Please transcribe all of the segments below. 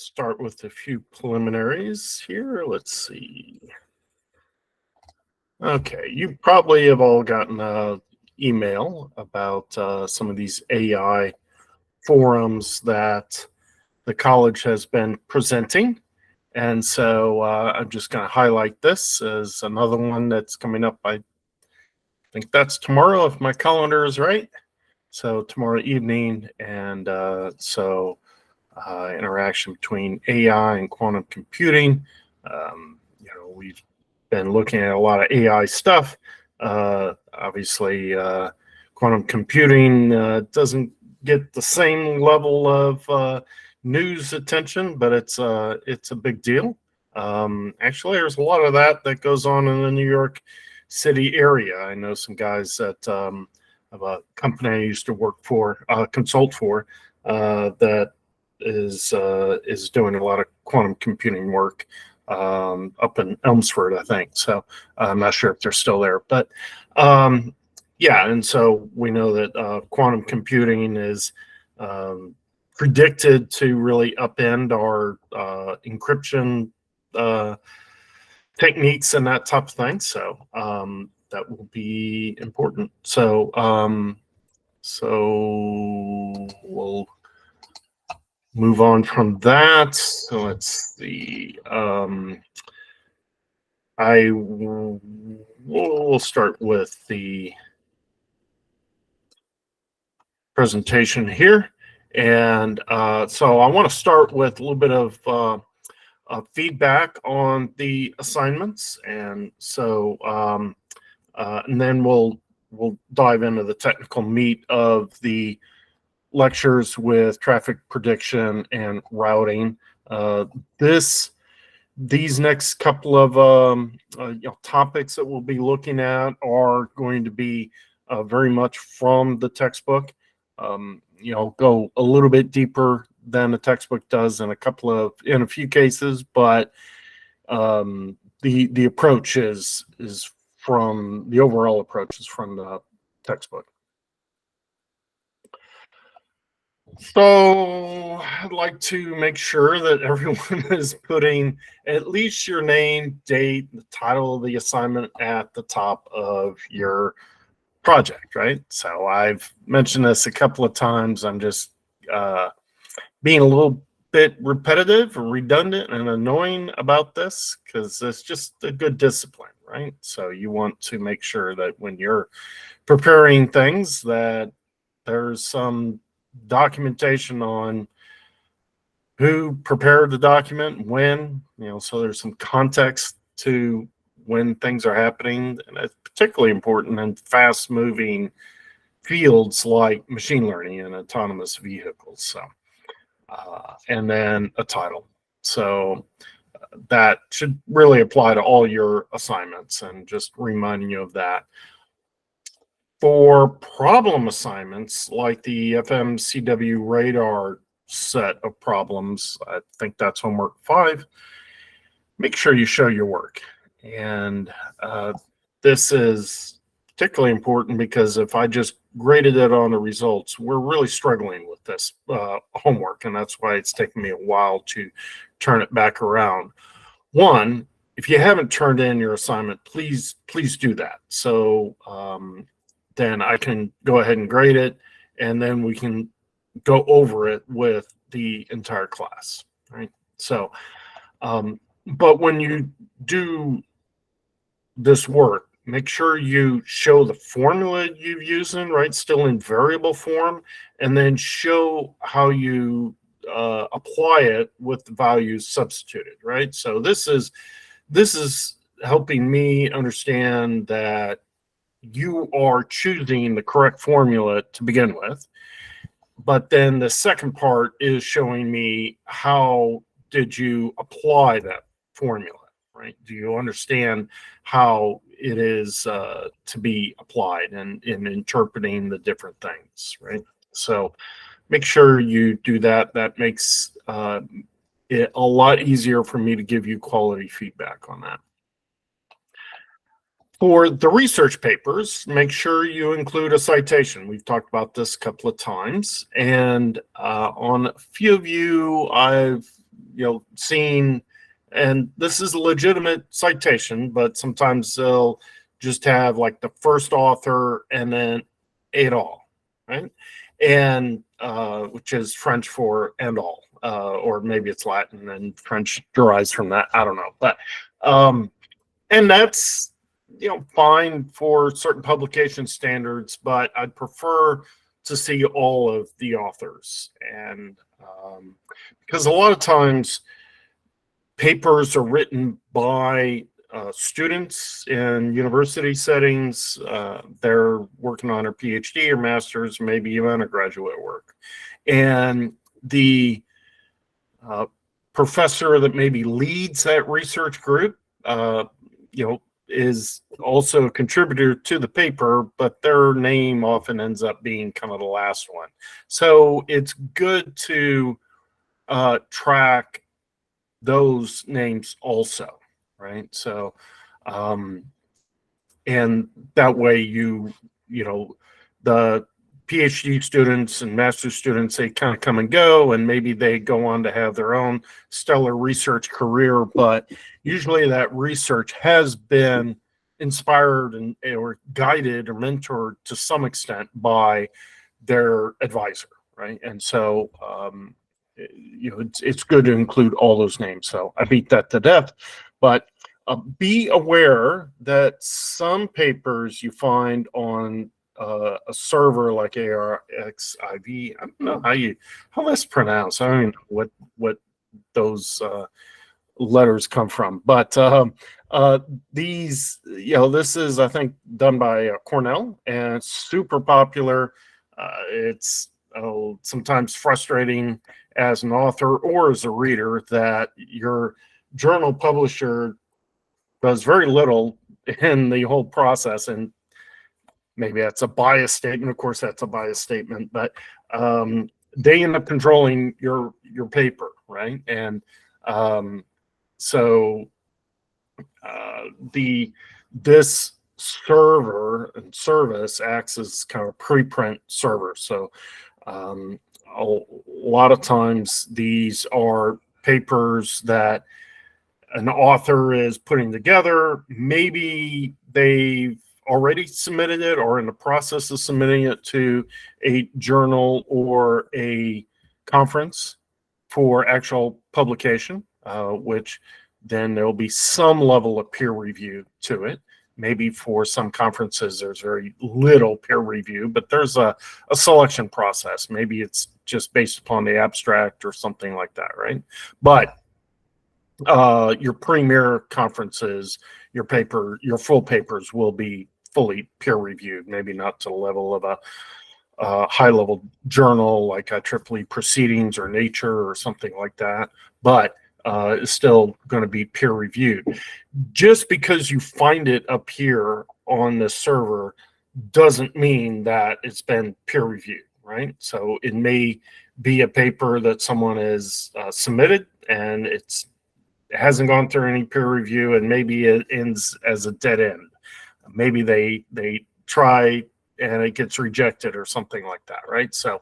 start with a few preliminaries here. Let's see. Okay, you probably have all gotten an email about some of these AI forums that the college has been presenting. And so I'm just going to highlight this as another one that's coming up. I think that's tomorrow, if my calendar is right. So tomorrow evening. And interaction between AI and quantum computing. We've been looking at a lot of AI stuff. Obviously, quantum computing doesn't get the same level of news attention, but it's a big deal. Actually, there's a lot of that goes on in the New York City area. I know some guys that of a company I used to work for, consult for, that is doing a lot of quantum computing work up in Elmsford, I think. So I'm not sure if they're still there, but yeah. And so we know that quantum computing is predicted to really upend our encryption techniques and that type of thing. So that will be important. So we'll move on from that. So let's see. We'll start with the presentation here. And so I want to start with a little bit of feedback on the assignments. And so and then we'll dive into the technical meat of the lectures with traffic prediction and routing. These next couple of topics that we'll be looking at are going to be very much from the textbook. Go a little bit deeper than the textbook does in a few cases, but the approach is from the overall approach is from the textbook. So I'd like to make sure that everyone is putting at least your name, date, the title of the assignment at the top of your project, right? So I've mentioned this a couple of times. I'm just being a little bit repetitive or redundant and annoying about this because it's just a good discipline, right? So you want to make sure that when you're preparing things that there's some documentation on who prepared the document, when, so there's some context to when things are happening. And it's particularly important in fast moving fields like machine learning and autonomous vehicles. So, and then a title. So that should really apply to all your assignments, and just reminding you of that. For problem assignments like the FMCW Radar set of problems, I think that's homework 5, make sure you show your work. And this is particularly important because if I just graded it on the results, we're really struggling with this homework, and that's why it's taken me a while to turn it back around. One, if you haven't turned in your assignment, please do that. So then I can go ahead and grade it, and then we can go over it with the entire class, right? So, but when you do this work, make sure you show the formula you're using, right? Still in variable form, and then show how you apply it with the values substituted, right? So this is helping me understand that you are choosing the correct formula to begin with. But then the second part is showing me how did you apply that formula, right? Do you understand how it is to be applied and in interpreting the different things, right? So make sure you do that. That makes it a lot easier for me to give you quality feedback on that. For the research papers, make sure you include a citation. We've talked about this a couple of times, and on a few of you, I've seen, and this is a legitimate citation, but sometimes they'll just have like the first author and then et al, right? And which is French for and all, or maybe it's Latin and French derives from that. I don't know, but and that's fine for certain publication standards, but I'd prefer to see all of the authors, and because a lot of times papers are written by students in university settings. They're working on their PhD or master's, maybe even undergraduate work. And the professor that maybe leads that research group, is also a contributor to the paper, but their name often ends up being kind of the last one. So it's good to track those names also, right? So and that way the PhD students and master's students, they kind of come and go, and maybe they go on to have their own stellar research career, but usually that research has been inspired or guided or mentored to some extent by their advisor, right? And so it's good to include all those names. So I beat that to death, but be aware that some papers you find on a server like ARXIV, I don't know how that's pronounced. I don't know what those letters come from, but these, this is, I think, done by Cornell, and it's super popular. It's sometimes frustrating as an author or as a reader that your journal publisher does very little in the whole process, and maybe that's a bias statement. Of course, that's a bias statement, but they end up controlling your paper, right? And so this server and service acts as kind of a preprint server. So a lot of times these are papers that an author is putting together. Maybe they've already submitted it or in the process of submitting it to a journal or a conference for actual publication, which then there'll be some level of peer review to it. Maybe for some conferences, there's very little peer review, but there's a selection process. Maybe it's just based upon the abstract or something like that, right? But your premier conferences, your full papers will be fully peer reviewed, maybe not to the level of a high level journal like IEEE Proceedings or Nature or something like that, but is still going to be peer reviewed. Just because you find it up here on the server doesn't mean that it's been peer reviewed, right? So it may be a paper that someone has submitted and it hasn't gone through any peer review, and maybe it ends as a dead end. Maybe they try and it gets rejected or something like that, right? So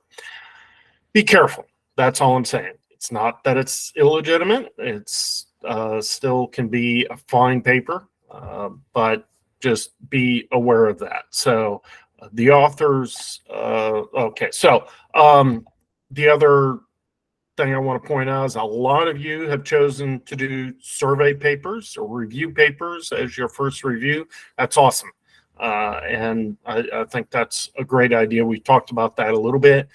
be careful. That's all I'm saying. It's not that it's illegitimate. It's still can be a fine paper, but just be aware of that. So the authors, okay. So the other thing I want to point out is a lot of you have chosen to do survey papers or review papers as your first review. That's awesome. And I think that's a great idea. We talked about that a little bit.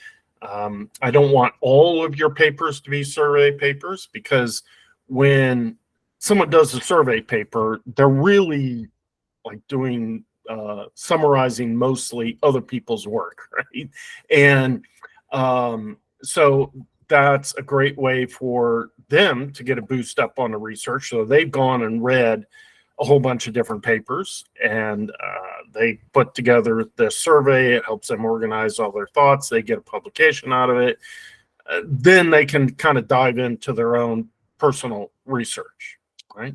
I don't want all of your papers to be survey papers, because when someone does a survey paper, they're really like doing summarizing mostly other people's work, right? And so that's a great way for them to get a boost up on the research. So they've gone and read a whole bunch of different papers, and they put together the survey. It helps them organize all their thoughts. They get a publication out of it. Then they can kind of dive into their own personal research, right?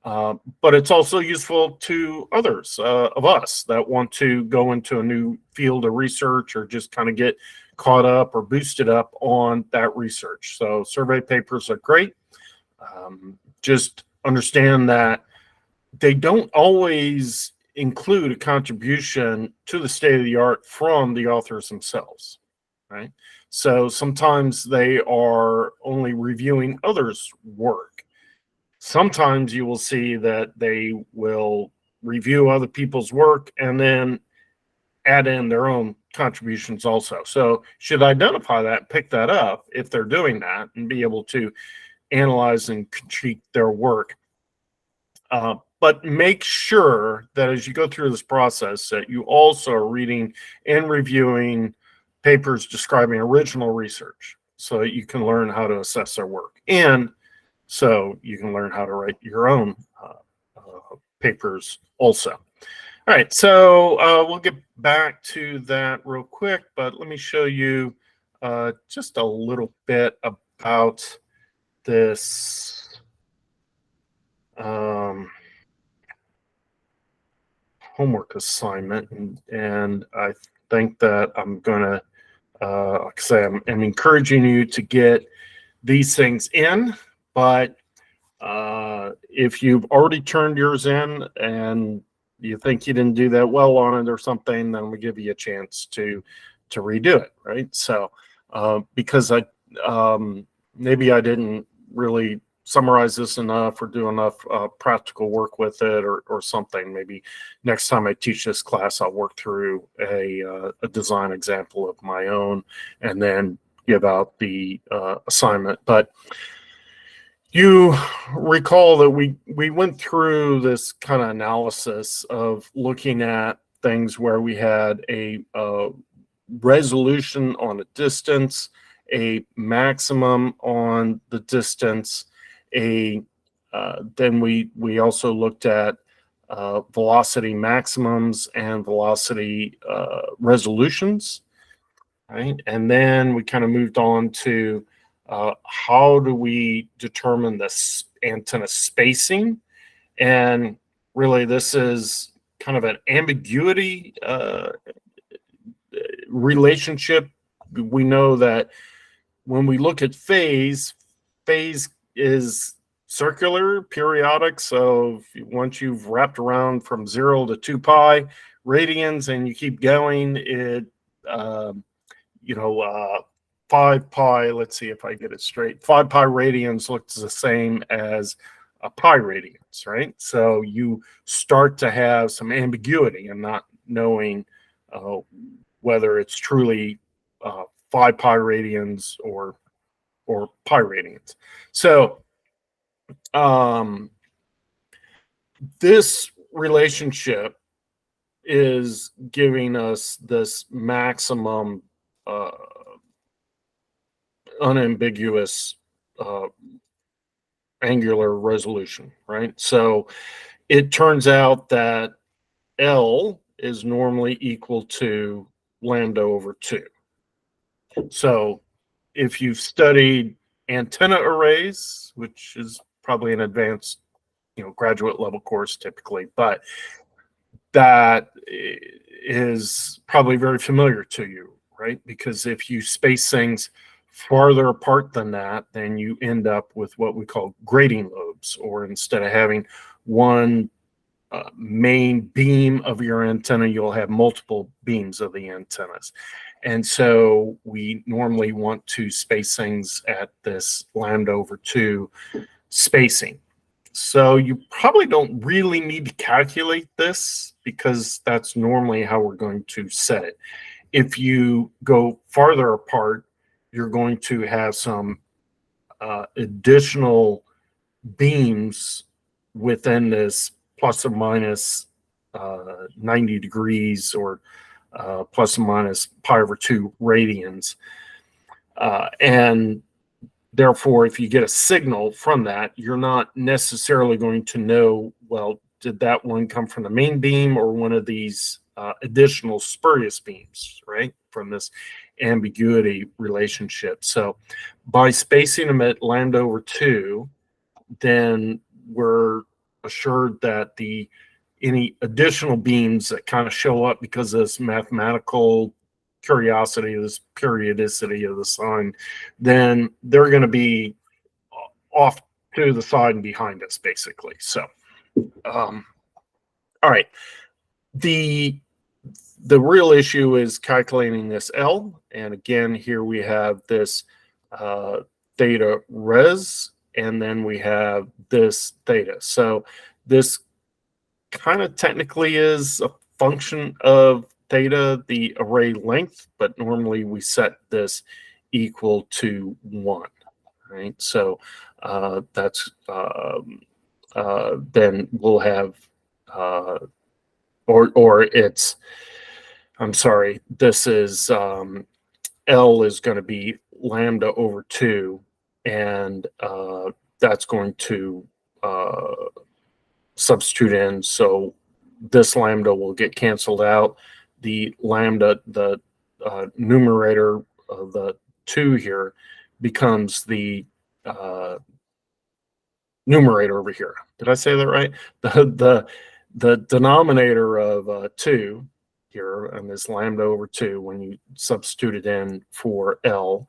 But it's also useful to others of us that want to go into a new field of research or just kind of get caught up or boosted up on that research. So survey papers are great. Just understand that they don't always include a contribution to the state of the art from the authors themselves, right? So sometimes they are only reviewing others' work. Sometimes you will see that they will review other people's work and then add in their own contributions also. So you should identify that, pick that up if they're doing that, and be able to analyze and critique their work. But make sure that as you go through this process that you also are reading and reviewing papers describing original research so that you can learn how to assess their work, and so you can learn how to write your own papers also. All right, so we'll get back to that real quick, but let me show you just a little bit about this homework assignment, and I think that I'm going to, like I say, I'm encouraging you to get these things in, but if you've already turned yours in and you think you didn't do that well on it or something, then we give you a chance to redo it, right? So because maybe I didn't really summarize this enough or do enough practical work with it or something. Maybe next time I teach this class, I'll work through a design example of my own and then give out the assignment. But you recall that we went through this kind of analysis of looking at things where we had a resolution on a distance, a maximum on the distance, then we also looked at velocity maximums and velocity resolutions, right? And then we kind of moved on to how do we determine this antenna spacing? And really, this is kind of an ambiguity relationship. We know that when we look at phase is circular, periodic. So once you've wrapped around from 0 to 2 pi radians and you keep going, it 5 pi, let's see if I get it straight, 5 pi radians looks the same as a pi radians, right? So you start to have some ambiguity and not knowing whether it's truly 5 pi radians or pi radians. So this relationship is giving us this maximum unambiguous angular resolution, right? So it turns out that L is normally equal to lambda over 2. So if you've studied antenna arrays, which is probably an advanced, graduate level course typically, but that is probably very familiar to you, right? Because if you space things farther apart than that, then you end up with what we call grating lobes, or instead of having one main beam of your antenna, you'll have multiple beams of the antennas. And so we normally want to space things at this lambda over 2 spacing. So you probably don't really need to calculate this because that's normally how we're going to set it. If you go farther apart, you're going to have some additional beams within this plus or minus 90 degrees or plus or minus pi over 2 radians. And therefore, if you get a signal from that, you're not necessarily going to know, well, did that one come from the main beam or one of these additional spurious beams, right, from this ambiguity relationship. So by spacing them at lambda over 2, then we're assured that any additional beams that kind of show up because of this mathematical curiosity, this periodicity of the sign, then they're going to be off to the side and behind us, basically. So, all right. The real issue is calculating this L. And again, here we have this theta res, and then we have this theta. So this kind of technically is a function of theta, the array length, but normally we set this equal to 1, right? So that's then we'll have or it's, I'm sorry, this is L is going to be lambda over 2, and that's going to substitute in. So this lambda will get canceled out. The lambda, the numerator of the 2 here becomes the numerator over here. Did I say that right? The denominator of 2 here, and this lambda over 2, when you substitute it in for L,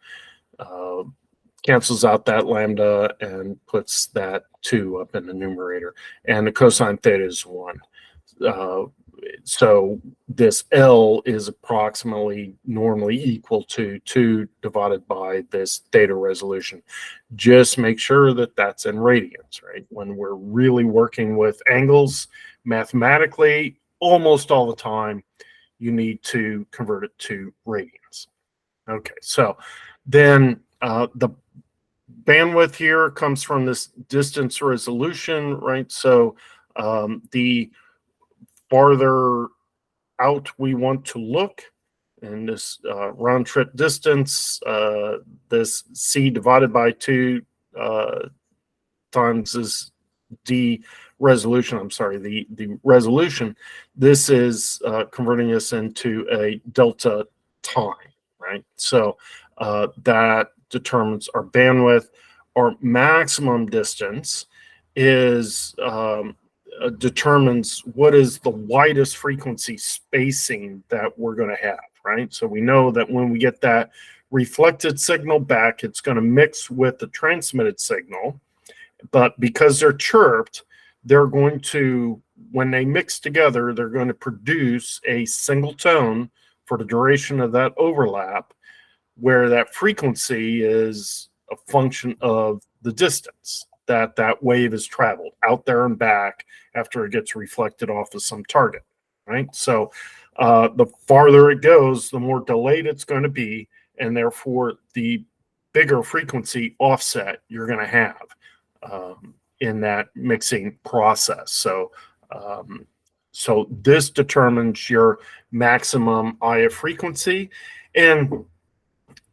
cancels out that lambda and puts that 2 up in the numerator, and the cosine theta is 1. So this L is approximately normally equal to 2 divided by this theta resolution. Just make sure that that's in radians, right? When we're really working with angles mathematically, almost all the time, you need to convert it to radians. Okay, so then the bandwidth here comes from this distance resolution, right? So the farther out we want to look, and this round trip distance, this c divided by 2 times this d resolution, I'm sorry, the resolution, this is converting us into a delta time, right? So that determines our bandwidth. Our maximum distance is determines what is the widest frequency spacing that we're going to have, right? So we know that when we get that reflected signal back, it's going to mix with the transmitted signal, but because they're chirped, they're going to, when they mix together, they're going to produce a single tone for the duration of that overlap, where that frequency is a function of the distance that that wave has traveled out there and back after it gets reflected off of some target, right? So the farther it goes, the more delayed it's going to be, and therefore the bigger frequency offset you're going to have in that mixing process. So so this determines your maximum IF frequency, and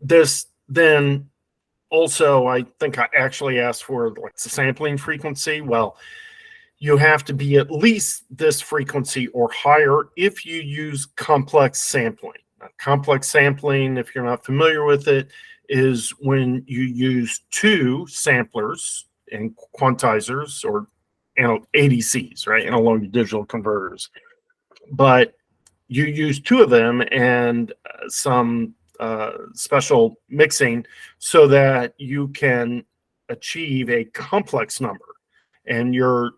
this then also, I think I actually asked for like the sampling frequency. Well, you have to be at least this frequency or higher if you use complex sampling. Now, complex sampling, if you're not familiar with it, is when you use 2 samplers and quantizers, or ADCs, right? Analog digital converters. But you use 2 of them and some special mixing so that you can achieve a complex number, and you're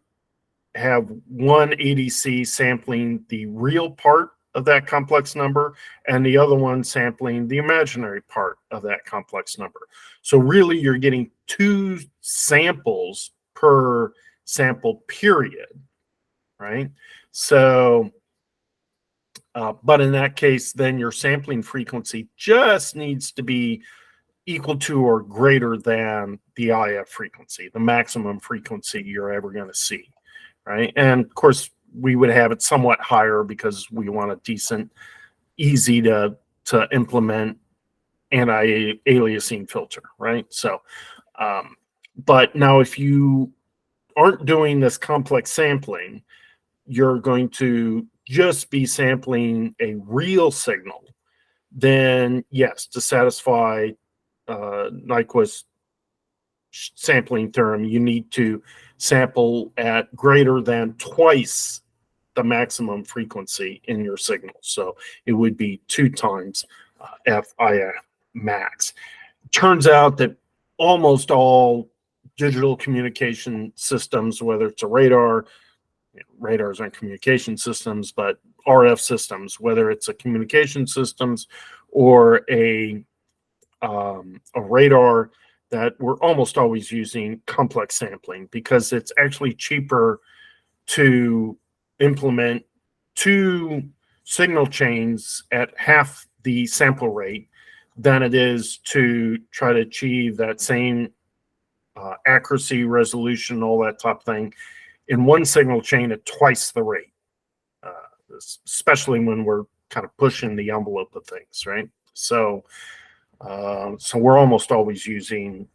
have one ADC sampling the real part of that complex number and the other one sampling the imaginary part of that complex number. So really you're getting 2 samples per sample period, right? So but in that case, then your sampling frequency just needs to be equal to or greater than the IF frequency, the maximum frequency you're ever going to see, right? And of course, we would have it somewhat higher because we want a decent, easy to implement anti-aliasing filter, right? So, but now if you aren't doing this complex sampling, you're going to just be sampling a real signal, then yes, to satisfy Nyquist sampling theorem, you need to sample at greater than twice the maximum frequency in your signal. So it would be 2 times FIF max. Turns out that almost all digital communication systems, whether it's a radar, radars aren't communication systems, but RF systems, whether it's a communication systems or a radar, that we're almost always using complex sampling because it's actually cheaper to implement two signal chains at half the sample rate than it is to try to achieve that same accuracy, resolution, all that type of thing in one signal chain at twice the rate, especially when we're kind of pushing the envelope of things, right? So, so we're almost always using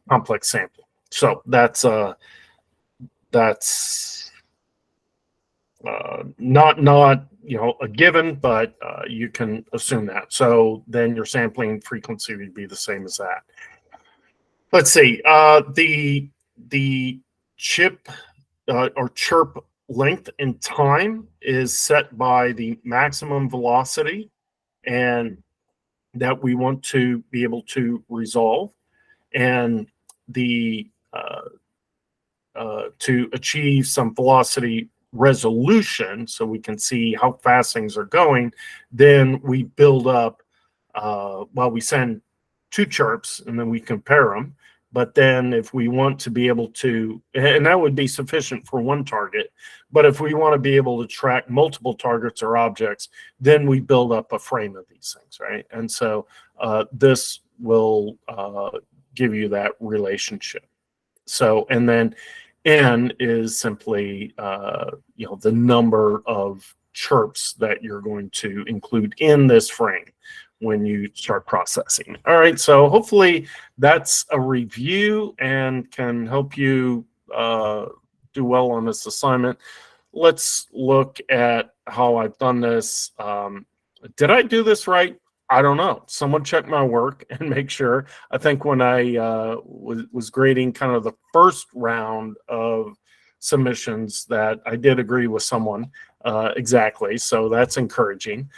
complex sampling. So that's not a given, but you can assume that. So then your sampling frequency would be the same as that. Let's see. The chip or chirp length and time is set by the maximum velocity, and that we want to be able to resolve, and the to achieve some velocity resolution so we can see how fast things are going. Then we build up, we send two chirps and then we compare them. But then if we want to be able to, and that would be sufficient for one target, but if we want to be able to track multiple targets or objects, then we build up a frame of these things, right? And so this will give you that relationship. So, and then N is simply, the number of chirps that you're going to include in this frame when you start processing. All right, so hopefully that's a review and can help you do well on this assignment. Let's look at how I've done this. Did I do this right? I don't know. Someone check my work and make sure. I think when I was grading kind of the first round of submissions that I did agree with someone exactly. So that's encouraging.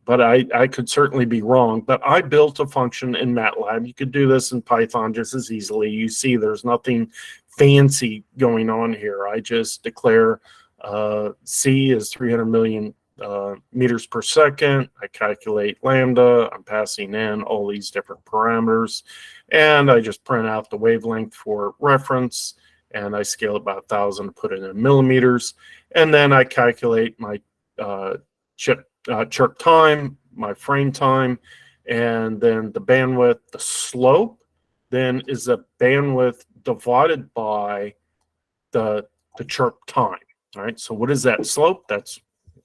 But I could certainly be wrong. But I built a function in MATLAB. You could do this in Python just as easily. You see there's nothing fancy going on here. I just declare C is 300 million meters per second. I calculate lambda. I'm passing in all these different parameters, and I just print out the wavelength for reference, and I scale it by 1,000 to put it in millimeters, and then I calculate my chirp time, my frame time, and then the bandwidth. The slope then is the bandwidth divided by the chirp time. All right, so what is that slope? That's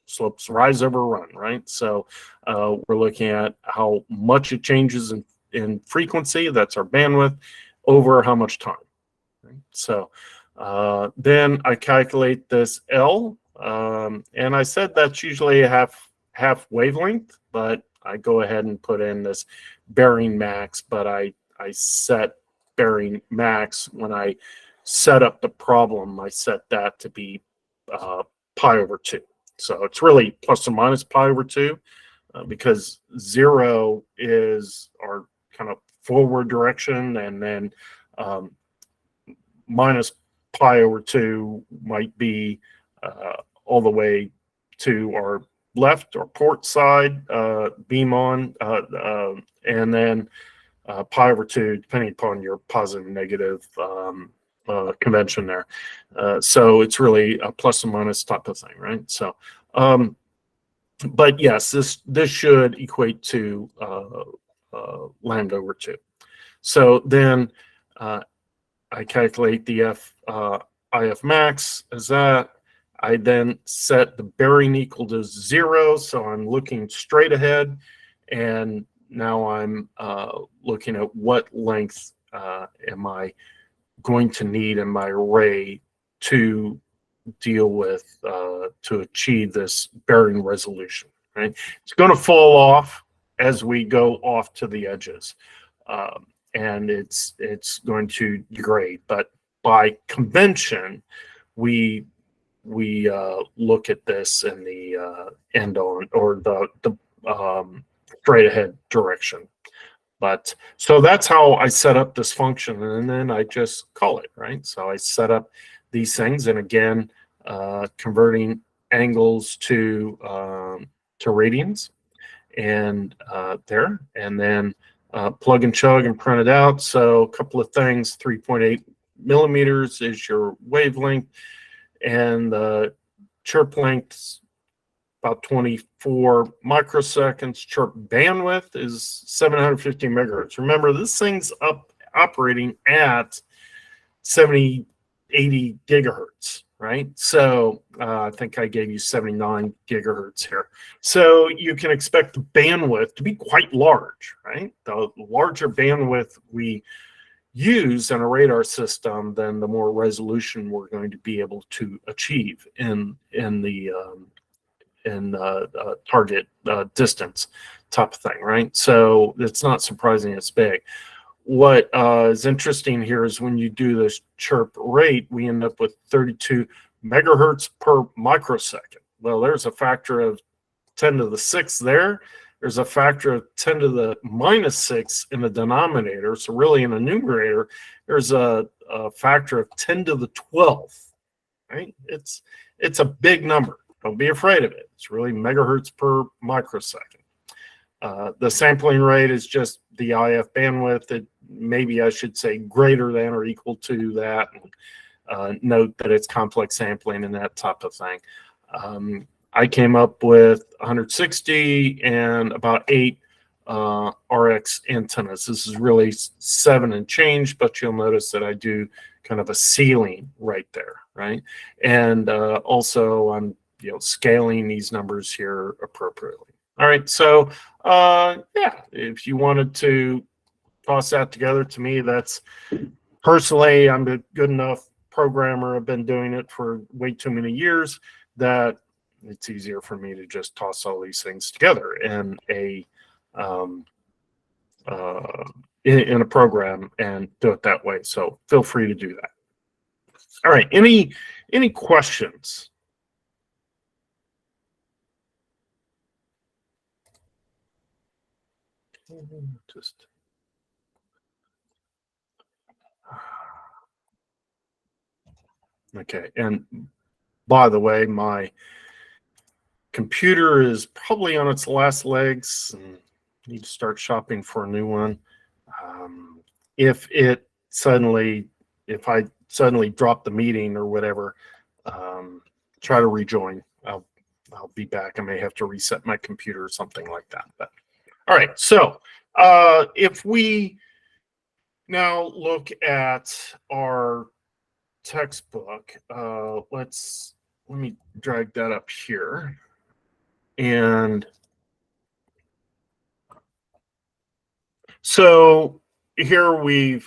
slopes rise over run, right? So we're looking at how much it changes in frequency, that's our bandwidth, over how much time. Right? So then I calculate this L, and I said that's usually a half wavelength, but I go ahead and put in this bearing max, but I set bearing max when I set up the problem. I set that to be pi over 2. So it's really plus or minus pi over 2 because 0 is our kind of forward direction, and then minus pi over 2 might be all the way to our left or port side beam on, and then pi over 2 depending upon your positive and negative convention there. So it's really a plus or minus type of thing, right? So, but yes, this should equate to lambda over 2. So then I calculate the IF max as that. I then set the bearing equal to 0, so I'm looking straight ahead, and now I'm looking at what length am I going to need in my array to deal with to achieve this bearing resolution, right? It's going to fall off as we go off to the edges, and it's going to degrade. But by convention, we look at this in the end on, or the straight ahead direction. But so that's how I set up this function, and then I just call it, right? So I set up these things, and again, converting angles to radians, and there, and then plug and chug and print it out. So a couple of things: 3.8 millimeters is your wavelength, and the chirp length about 24 microseconds. Chirp bandwidth is 750 megahertz. Remember, this thing's operating at 70, 80 gigahertz, right? So I think I gave you 79 gigahertz here. So you can expect the bandwidth to be quite large, right? The larger bandwidth we use in a radar system, then the more resolution we're going to be able to achieve in the target distance type of thing, right? So it's not surprising it's big. What is interesting here is when you do this chirp rate, we end up with 32 megahertz per microsecond. Well, there's a factor of 10 to the 6 there. There's a factor of 10 to the minus 6 in the denominator. So really in the numerator, there's a factor of 10 to the 12th, right? It's a big number. Don't be afraid of it. It's really megahertz per microsecond. The sampling rate is just the IF bandwidth. Maybe I should say greater than or equal to that. Note that it's complex sampling and that type of thing. I came up with 160 and about 8 RX antennas. This is really 7 and change, but you'll notice that I do kind of a ceiling right there, right? And also I'm scaling these numbers here appropriately. All right, so yeah, if you wanted to toss that together, to me, that's personally, I'm a good enough programmer. I've been doing it for way too many years that it's easier for me to just toss all these things together in a program and do it that way. So feel free to do that. All right, any questions? Just okay. And by the way, my computer is probably on its last legs and need to start shopping for a new one. If I suddenly drop the meeting or whatever, try to rejoin. I'll be back. I may have to reset my computer or something like that. But all right, so if we now look at our textbook, let me drag that up here. And so here we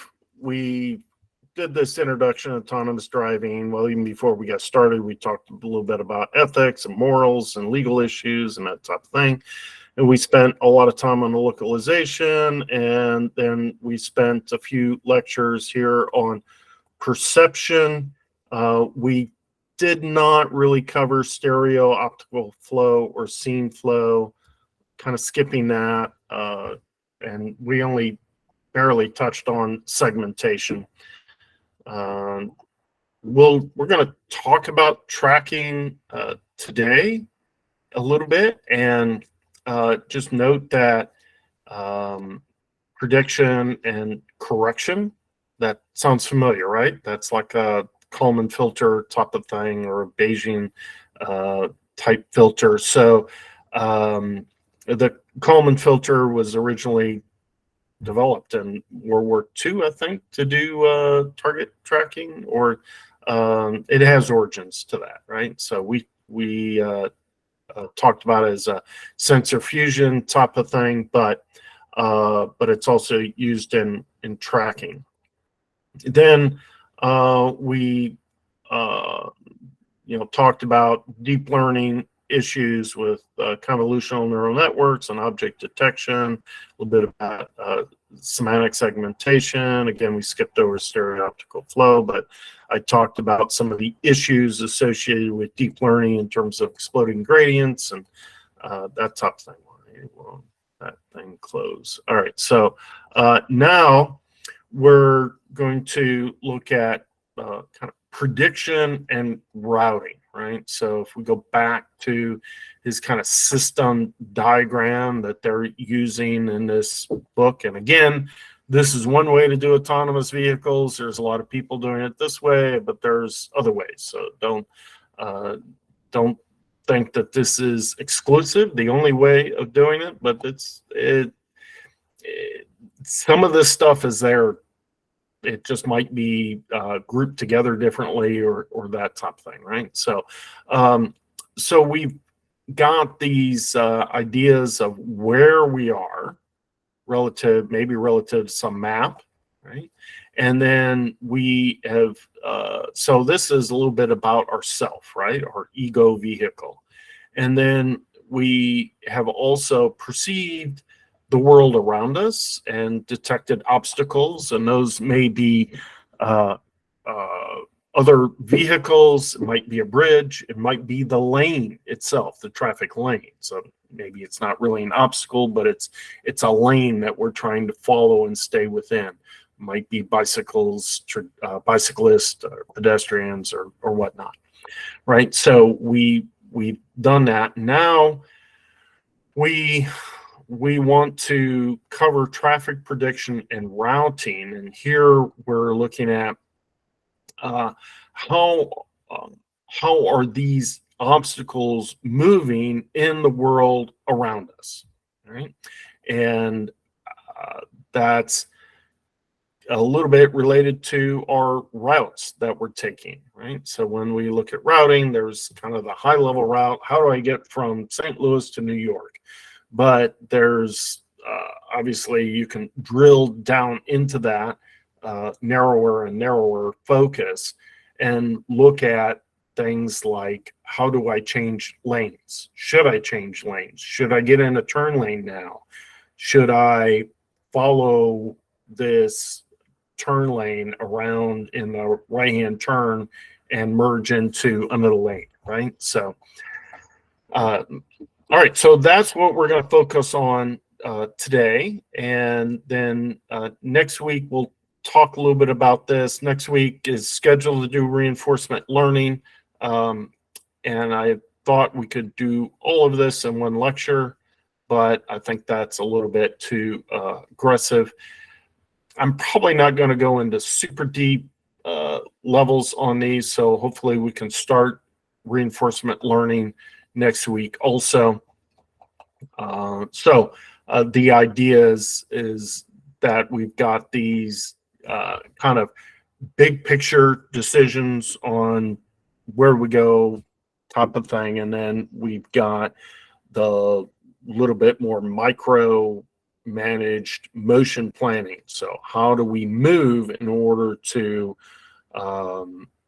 did this introduction to autonomous driving. Well, even before we got started, we talked a little bit about ethics and morals and legal issues and that type of thing. And we spent a lot of time on the localization, and then we spent a few lectures here on perception. We did not really cover stereo, optical flow, or scene flow, kind of skipping that. And we only barely touched on segmentation. We're going to talk about tracking today a little bit, and just note that prediction and correction, that sounds familiar, right? That's like a Kalman filter type of thing, or a Bayesian type filter. So the Kalman filter was originally developed in World War II, I think, to do target tracking, or it has origins to that, right? So we talked about it as a sensor fusion type of thing, but it's also used in tracking. Then we talked about deep learning issues with convolutional neural networks and object detection, a little bit about semantic segmentation. Again, we skipped over stereo optical flow, but I talked about some of the issues associated with deep learning in terms of exploding gradients and that type of thing. Well, that thing close. All right, so now we're going to look at kind of prediction and routing, right? So if we go back to his kind of system diagram that they're using in this book, and again, this is one way to do autonomous vehicles. There's a lot of people doing it this way, but there's other ways. So don't think that this is exclusive, the only way of doing it, but some of this stuff is there. It just might be grouped together differently or that type of thing, right? So, so we've got these ideas of where we are relative to some map, right? And then we have, so this is a little bit about ourself, right? Our ego vehicle. And then we have also perceived the world around us and detected obstacles, and those may be other vehicles, it might be a bridge, it might be the lane itself, the traffic lane. So maybe it's not really an obstacle, but it's a lane that we're trying to follow and stay within. It might be bicyclists, pedestrians, or whatnot, right? So we've done that. Now we want to cover traffic prediction and routing, and here we're looking at how are these obstacles moving in the world around us, right? And that's a little bit related to our routes that we're taking, right? So when we look at routing, there's kind of the high level route. How do I get from St. Louis to New York? But there's obviously you can drill down into that narrower and narrower focus and look at things like, how do I change lanes? Should I change lanes? Should I get in a turn lane now? Should I follow this turn lane around in the right-hand turn and merge into another lane, right? So, all right, so that's what we're going to focus on today. And then next week, we'll talk a little bit about this. Next week is scheduled to do reinforcement learning. And I thought we could do all of this in one lecture, but I think that's a little bit too aggressive. I'm probably not going to go into super deep levels on these, so hopefully we can start reinforcement learning next week also. The idea is that we've got these kind of big picture decisions on where we go type of thing, and then we've got the little bit more micro managed motion planning. So how do we move in order to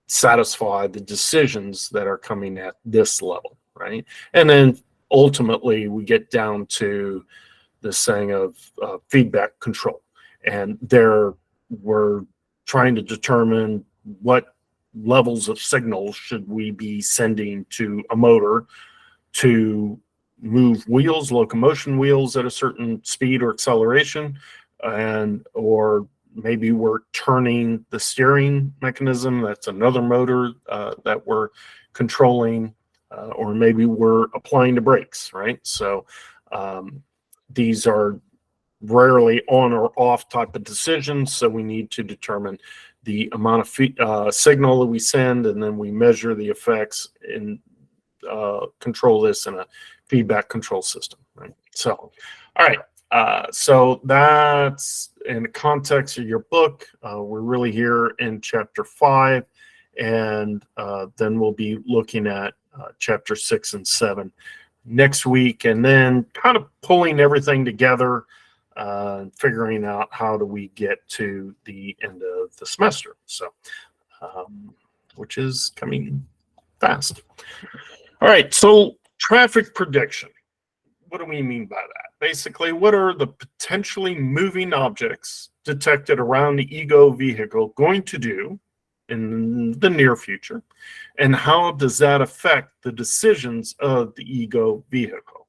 satisfy the decisions that are coming at this level, right? And then ultimately we get down to this thing of feedback control, and there we're trying to determine what levels of signals should we be sending to a motor to move wheels, locomotion wheels at a certain speed or acceleration, or maybe we're turning the steering mechanism, that's another motor that we're controlling, or maybe we're applying the brakes, right? So these are rarely on or off type of decisions, so we need to determine the amount of signal that we send, and then we measure the effects and control this in a feedback control system, right? So, all right, so that's in the context of your book. We're really here in chapter 5, and then we'll be looking at chapter 6 and 7 next week, and then kind of pulling everything together, figuring out how do we get to the end of the semester. So, which is coming fast. All right, so traffic prediction. What do we mean by that? Basically, what are the potentially moving objects detected around the ego vehicle going to do in the near future? And how does that affect the decisions of the ego vehicle?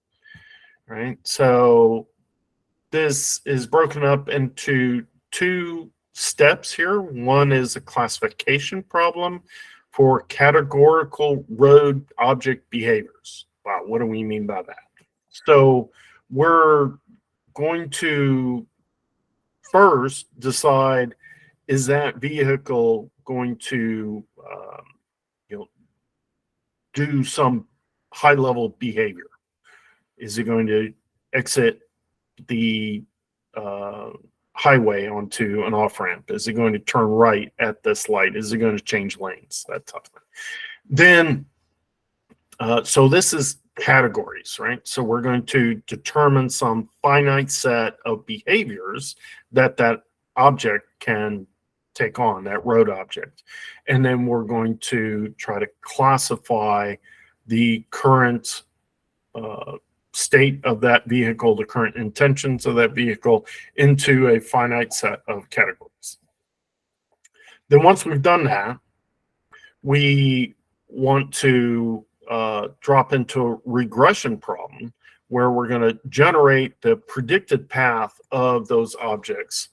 Right? So this is broken up into two steps here. One is a classification problem for categorical road object behaviors. Wow, what do we mean by that? So we're going to first decide, is that vehicle going to do some high level behavior? Is it going to exit the highway onto an off ramp? Is it going to turn right at this light? Is it going to change lanes? That type of thing. Then, so this is categories, right? So we're going to determine some finite set of behaviors that that object can take on, that road object. And then we're going to try to classify the current state of that vehicle, the current intentions of that vehicle, into a finite set of categories. Then once we've done that, we want to drop into a regression problem where we're going to generate the predicted path of those objects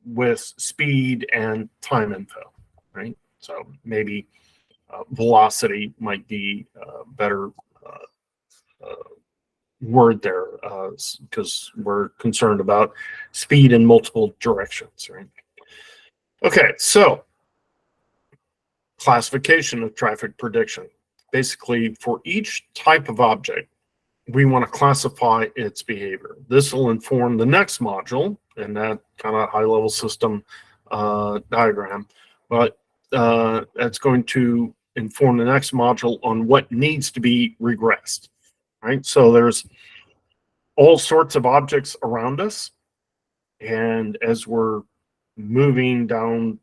with speed and time info, right? So maybe velocity might be a better word there, because we're concerned about speed in multiple directions, right? Okay, so classification of traffic prediction. Basically, for each type of object, we want to classify its behavior. This will inform the next module in that kind of high-level system diagram, but that's going to inform the next module on what needs to be regressed, right? So there's all sorts of objects around us, and as we're moving down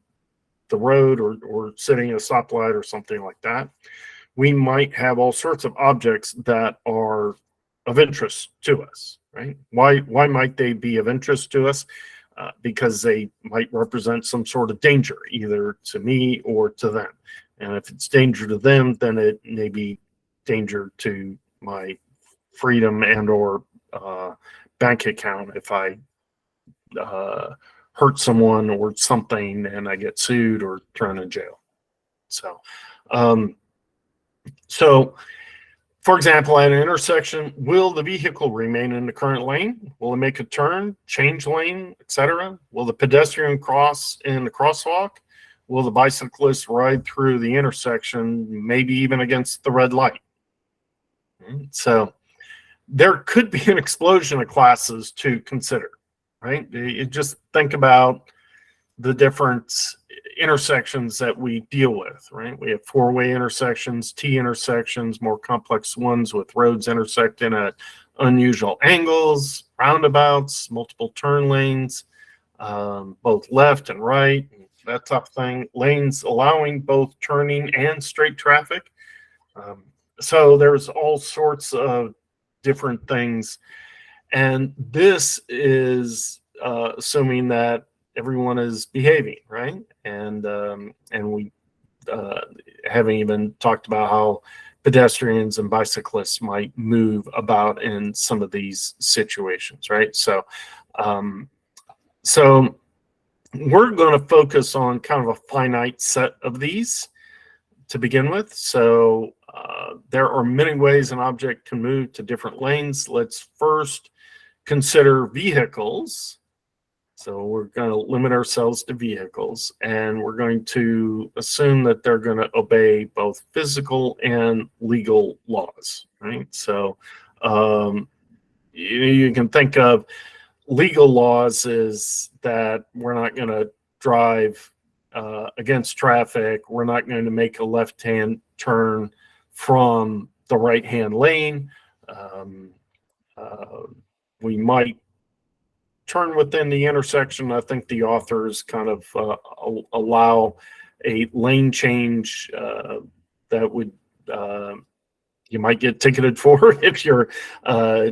the road or sitting at a stoplight or something like that, we might have all sorts of objects that are of interest to us, right? Why might they be of interest to us? Because they might represent some sort of danger, either to me or to them. And if it's danger to them, then it may be danger to my freedom and or bank account if I hurt someone or something and I get sued or thrown in jail. So, for example, at an intersection, will the vehicle remain in the current lane? Will it make a turn, change lane, etc.? Will the pedestrian cross in the crosswalk? Will the bicyclist ride through the intersection, maybe even against the red light? So there could be an explosion of classes to consider, right? You just think about the different intersections that we deal with, right? We have four-way intersections, T intersections, more complex ones with roads intersecting at unusual angles, roundabouts, multiple turn lanes, both left and right, that type of thing. Lanes allowing both turning and straight traffic. So there's all sorts of different things. And this is assuming that everyone is behaving, right? And we haven't even talked about how pedestrians and bicyclists might move about in some of these situations, right? So so we're going to focus on kind of a finite set of these to begin with. So there are many ways an object can move to different lanes. Let's first consider vehicles. So we're going to limit ourselves to vehicles, and we're going to assume that they're going to obey both physical and legal laws, right? So you can think of legal laws is that we're not going to drive against traffic. We're not going to make a left-hand turn from the right-hand lane. We might turn within the intersection. I think the authors kind of allow a lane change that would you might get ticketed for if you're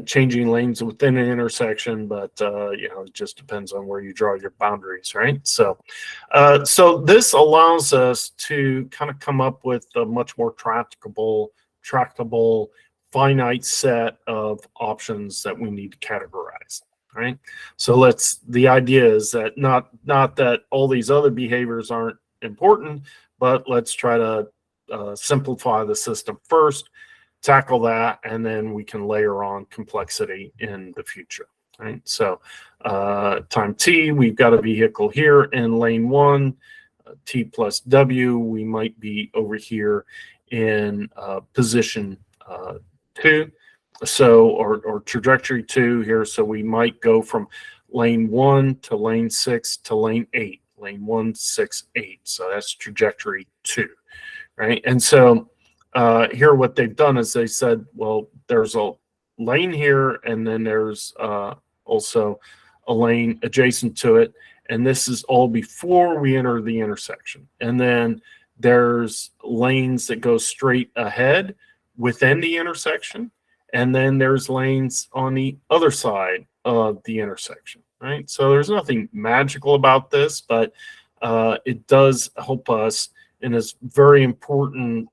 changing lanes within an intersection, but you know, it just depends on where you draw your boundaries, right? So so this allows us to kind of come up with a much more tractable finite set of options that we need to categorize. right? So the idea is that not that all these other behaviors aren't important, but let's try to simplify the system first, tackle that, and then we can layer on complexity in the future, right? So time t, we've got a vehicle here in lane 1, t plus w, we might be over here in position 2, so or trajectory 2 here, so we might go from lane 1 to lane 6 to lane 8, lane 1, 6, 8, so that's trajectory 2, right? And so here what they've done is they said, well, there's a lane here, and then there's also a lane adjacent to it, and this is all before we enter the intersection. And then there's lanes that go straight ahead within the intersection, and then there's lanes on the other side of the intersection, right? So there's nothing magical about this, but it does help us in this very important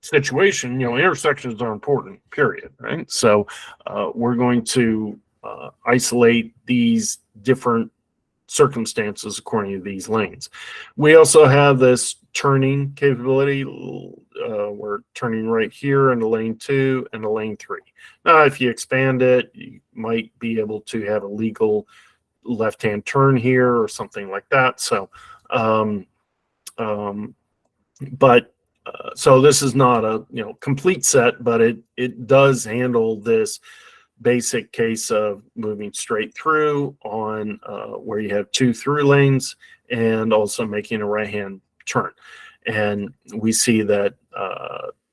situation. Intersections are important, period, right? So we're going to isolate these different circumstances according to these lanes. We also have this turning capability. We're turning right here into lane 2 and a lane 3. Now, if you expand it, you might be able to have a legal left-hand turn here or something like that. So, so this is not a complete set, but it does handle this basic case of moving straight through on where you have 2 through lanes, and also making a right-hand turn. And we see that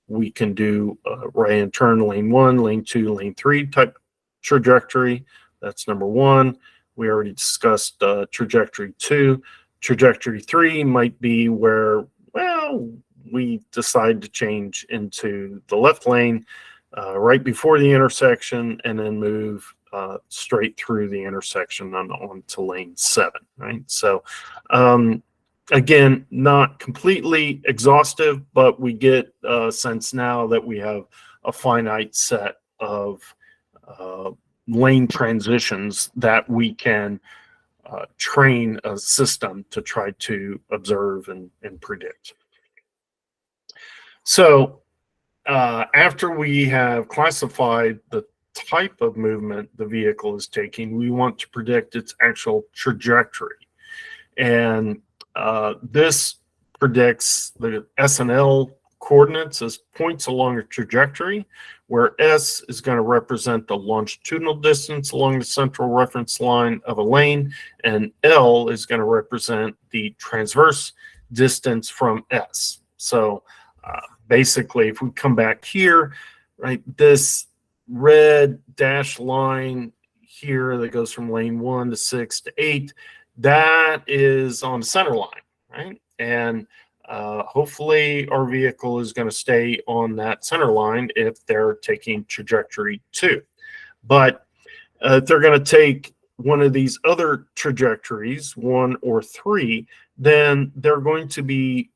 we can do a right-hand turn lane 1, lane 2, lane 3 type trajectory. That's number 1. We already discussed trajectory 2. Trajectory 3 might be where, well, we decide to change into the left lane right before the intersection, and then move straight through the intersection on to lane 7, right? So again, not completely exhaustive, but we get a sense now that we have a finite set of lane transitions that we can train a system to try to observe and predict. So after we have classified the type of movement the vehicle is taking, we want to predict its actual trajectory. And this predicts the S and L coordinates as points along a trajectory, where S is going to represent the longitudinal distance along the central reference line of a lane, and L is going to represent the transverse distance from S. So basically, if we come back here, right, this red dashed line here that goes from lane 1 to 6 to 8, that is on the center line, right? And hopefully our vehicle is going to stay on that center line if they're taking trajectory 2. But if they're going to take one of these other trajectories, 1 or 3, then they're going to be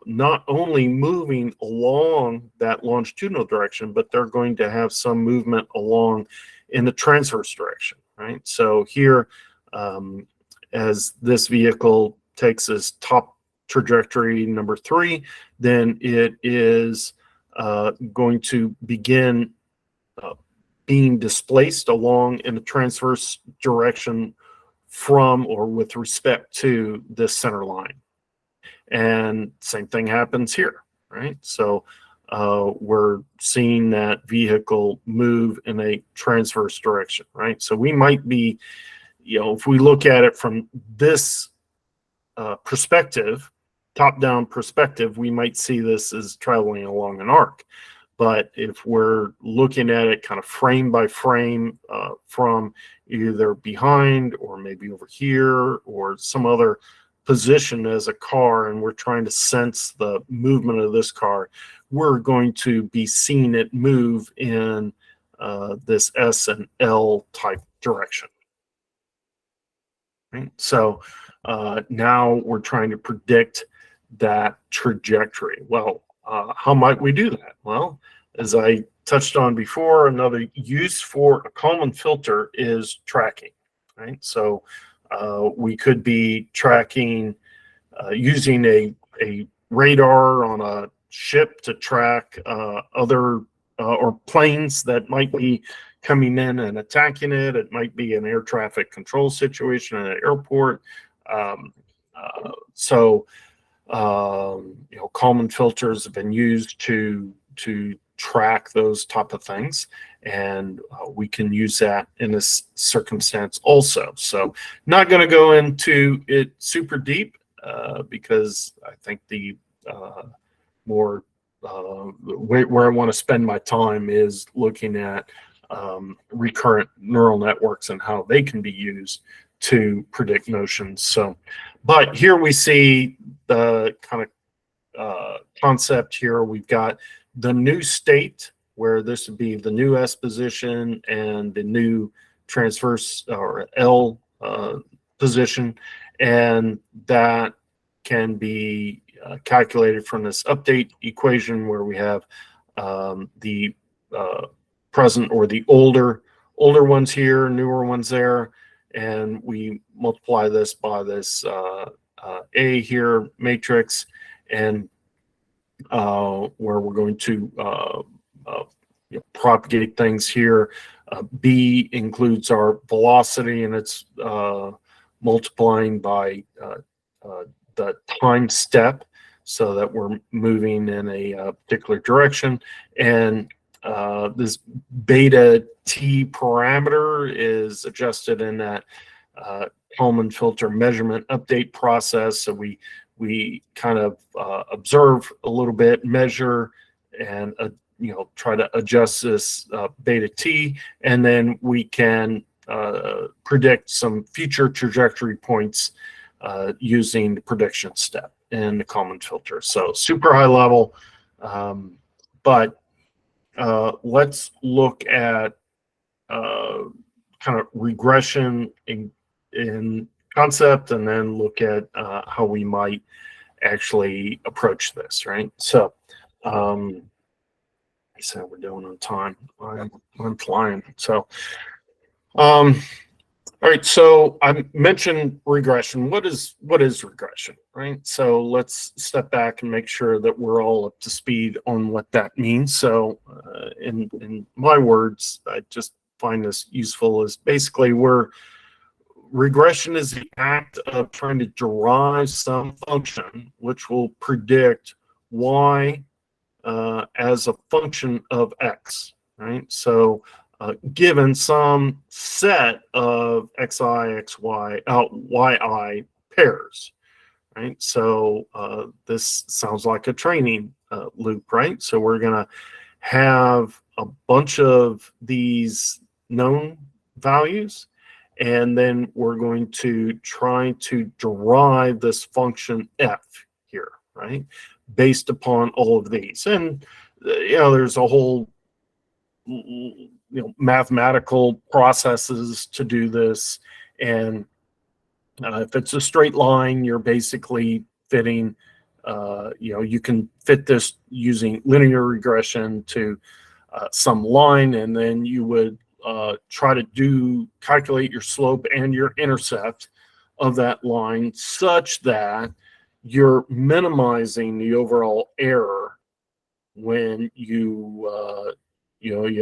not only moving along that longitudinal direction, but they're going to have some movement along in the transverse direction, right? So here, as this vehicle takes this top trajectory number 3, then it is going to begin being displaced along in the transverse direction from or with respect to this center line. And same thing happens here, right? So we're seeing that vehicle move in a transverse direction, right? So we might be, if we look at it from this perspective, top-down perspective, we might see this as traveling along an arc. But if we're looking at it kind of frame by frame from either behind or maybe over here or some other position as a car, and we're trying to sense the movement of this car, we're going to be seeing it move in this S and L type direction. Right? So now we're trying to predict that trajectory. Well, how might we do that? Well, as I touched on before, another use for a Kalman filter is tracking, right? So we could be tracking using a radar on a ship to track other or planes that might be coming in and attacking it. It might be an air traffic control situation at an airport. Kalman filters have been used to track those type of things, and we can use that in this circumstance also. So not going to go into it super deep because I think the more where I want to spend my time is looking at recurrent neural networks and how they can be used to predict motions. So, but here we see the kind of concept here. We've got the new state, where this would be the new S position and the new transverse or L position, and that can be calculated from this update equation where we have the present or the older ones here, newer ones there, and we multiply this by this A here matrix, and where we're going to propagate things here. B includes our velocity, and it's multiplying by the time step, so that we're moving in a particular direction. And this beta T parameter is adjusted in that Kalman filter measurement update process. So we kind of observe a little bit, measure, and try to adjust this beta T, and then we can predict some future trajectory points using the prediction step in the Kalman filter. So super high level, but let's look at kind of regression in concept, and then look at how we might actually approach this, right? So so we're doing on time. I'm flying. So all right, so I mentioned regression. What is regression, right? So let's step back and make sure that we're all up to speed on what that means. So in my words, I just find this useful, is basically regression is the act of trying to derive some function which will predict y as a function of x, right? So given some set of xi, xy, yi pairs, right? So this sounds like a training loop, right? So we're going to have a bunch of these known values, and then we're going to try to derive this function f here, right, based upon all of these. And there's a whole mathematical processes to do this, and if it's a straight line, you're basically fitting you can fit this using linear regression to some line, and then you would try to calculate your slope and your intercept of that line such that you're minimizing the overall error when you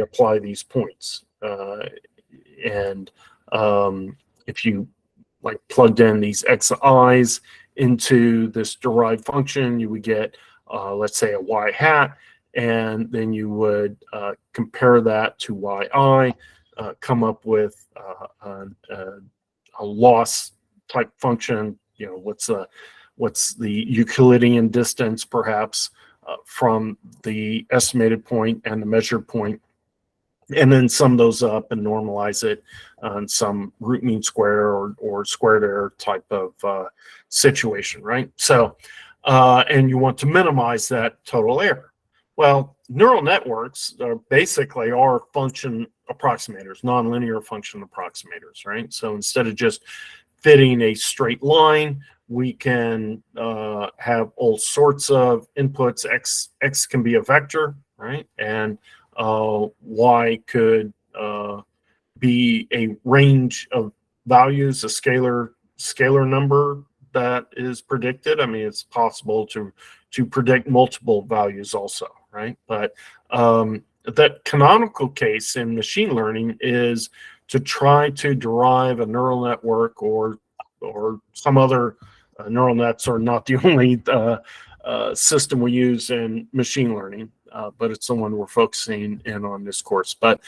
apply these points. And if you plugged in these xi's into this derived function, you would get let's say a y hat, and then you would compare that to yi, come up with a loss type function. What's the Euclidean distance perhaps from the estimated point and the measured point, and then sum those up and normalize it on some root mean square or squared error type of situation, right? So, and you want to minimize that total error. Well, neural networks basically are function approximators, nonlinear function approximators, right? So instead of just fitting a straight line, we can have all sorts of inputs. X can be a vector, right? And Y could be a range of values, a scalar number that is predicted. I mean, it's possible to predict multiple values also, right? But that canonical case in machine learning is to try to derive a neural network or some other neural nets are not the only system we use in machine learning, but it's the one we're focusing in on this course. But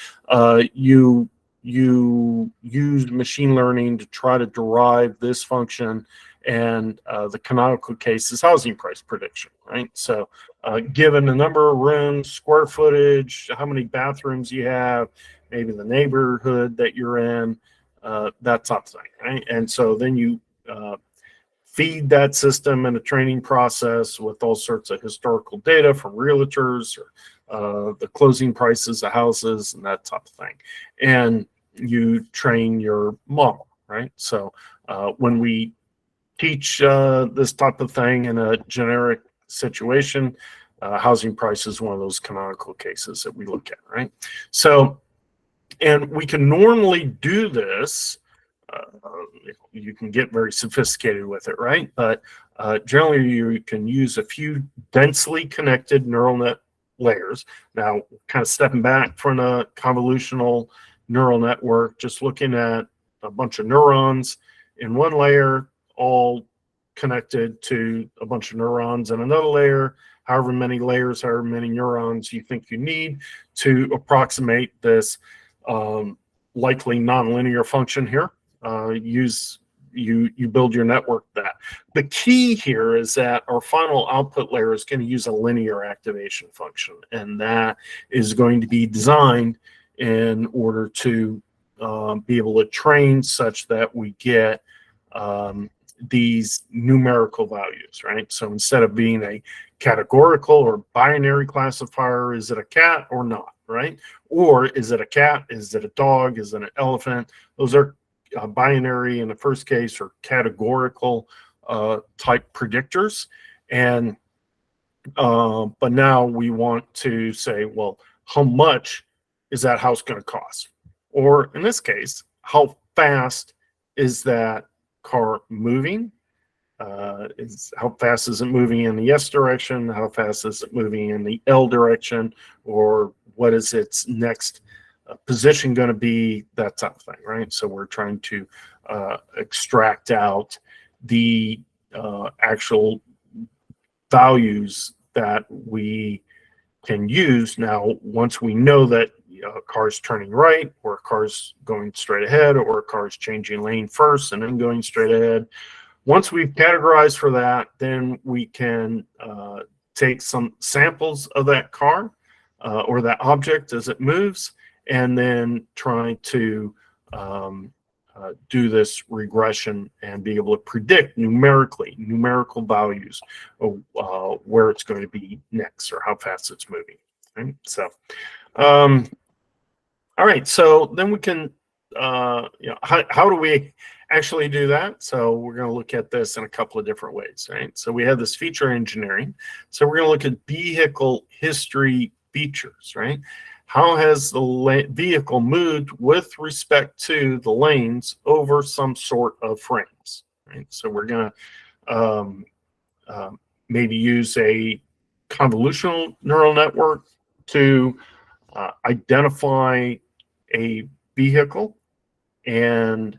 you use machine learning to try to derive this function, and the canonical case is housing price prediction, right? So given the number of rooms, square footage, how many bathrooms you have, maybe the neighborhood that you're in, that type of thing, right? And so then you feed that system in a training process with all sorts of historical data from realtors or the closing prices of houses and that type of thing. And you train your model, right? So when we teach this type of thing in a generic situation, housing price is one of those canonical cases that we look at, right? So, and we can normally do this. You can get very sophisticated with it, right? But generally, you can use a few densely connected neural net layers. Now, kind of stepping back from a convolutional neural network, just looking at a bunch of neurons in one layer, all connected to a bunch of neurons in another layer, however many layers, however many neurons you think you need to approximate this likely nonlinear function here. You build your network that. The key here is that our final output layer is going to use a linear activation function, and that is going to be designed in order to be able to train such that we get these numerical values, right? So instead of being a categorical or binary classifier, is it a cat or not, right? Or is it a cat? Is it a dog? Is it an elephant? Those are binary in the first case or categorical type predictors. And but now we want to say, well, how much is that house going to cost? Or in this case, how fast is that car moving? How fast is it moving in the S direction? How fast is it moving in the L direction? Or what is its next position going to be? That type of thing, right? So we're trying to extract out the actual values that we can use. Now, once we know that a car's turning right, or a car's going straight ahead, or a car's changing lane first and then going straight ahead, once we've categorized for that, then we can take some samples of that car or that object as it moves, and then try to do this regression and be able to predict numerical values of where it's going to be next or how fast it's moving. Right? So, all right. So then we can, how do we actually do that? So we're going to look at this in a couple of different ways, right? So we have this feature engineering. So we're going to look at vehicle history features, right? How has the vehicle moved with respect to the lanes over some sort of frames, right? So we're going to maybe use a convolutional neural network to identify a vehicle and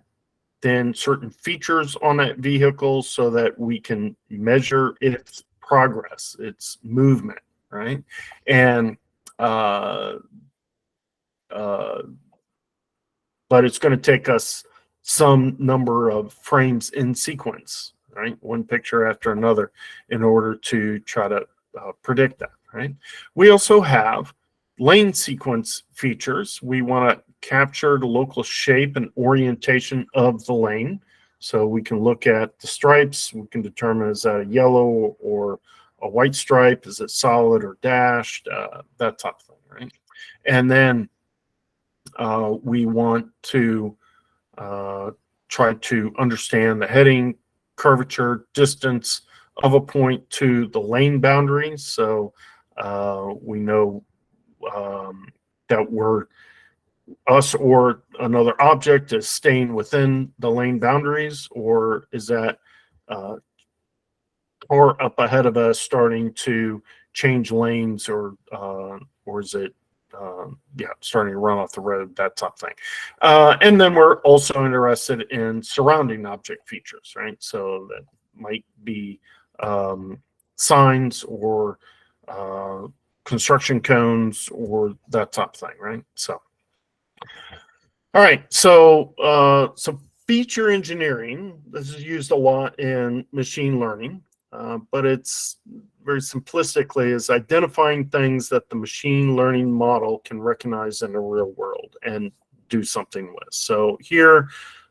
then certain features on that vehicle so that we can measure its progress, its movement, right? And but it's going to take us some number of frames in sequence, right? One picture after another in order to try to predict that, right? We also have lane sequence features. We want to capture the local shape and orientation of the lane. So we can look at the stripes. We can determine, is that a yellow or a white stripe? Is it solid or dashed? That type of thing, right? And then we want to try to understand the heading curvature, distance of a point to the lane boundaries. So we know that us or another object is staying within the lane boundaries, or is that or up ahead of us starting to change lanes, or is it starting to run off the road, that type of thing. And then we're also interested in surrounding object features, right? So that might be signs or construction cones or that type of thing, right? So, all right, so feature engineering, this is used a lot in machine learning, but it's very simplistically is identifying things that the machine learning model can recognize in the real world and do something with. So here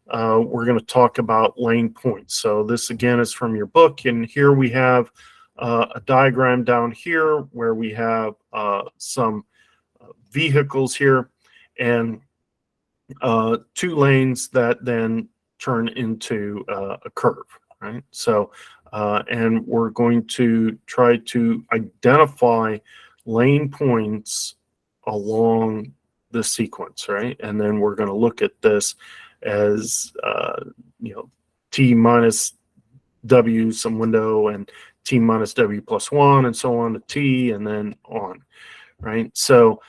we're going to talk about lane points. So this again is from your book, and here we have a diagram down here where we have some vehicles here, and 2 lanes that then turn into a curve, right? So, and we're going to try to identify lane points along the sequence, right? And then we're going to look at this as, T minus W, some window, and T minus W plus 1, and so on to T, and then on, right? So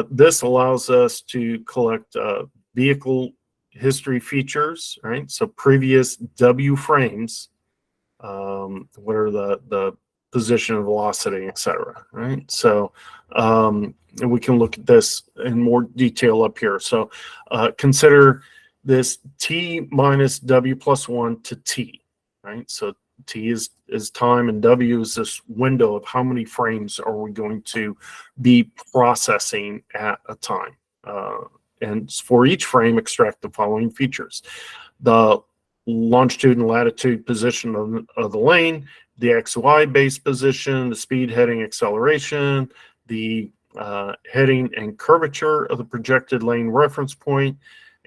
this allows us to collect vehicle history features, right? So previous W frames, what are the position, velocity, etc., right? So and we can look at this in more detail up here. So consider this T minus W plus 1 to T, right? So T is time, and W is this window of how many frames are we going to be processing at a time. And for each frame, extract the following features: the longitude and latitude position of the lane, the XY base position, the speed, heading, acceleration, the heading and curvature of the projected lane reference point,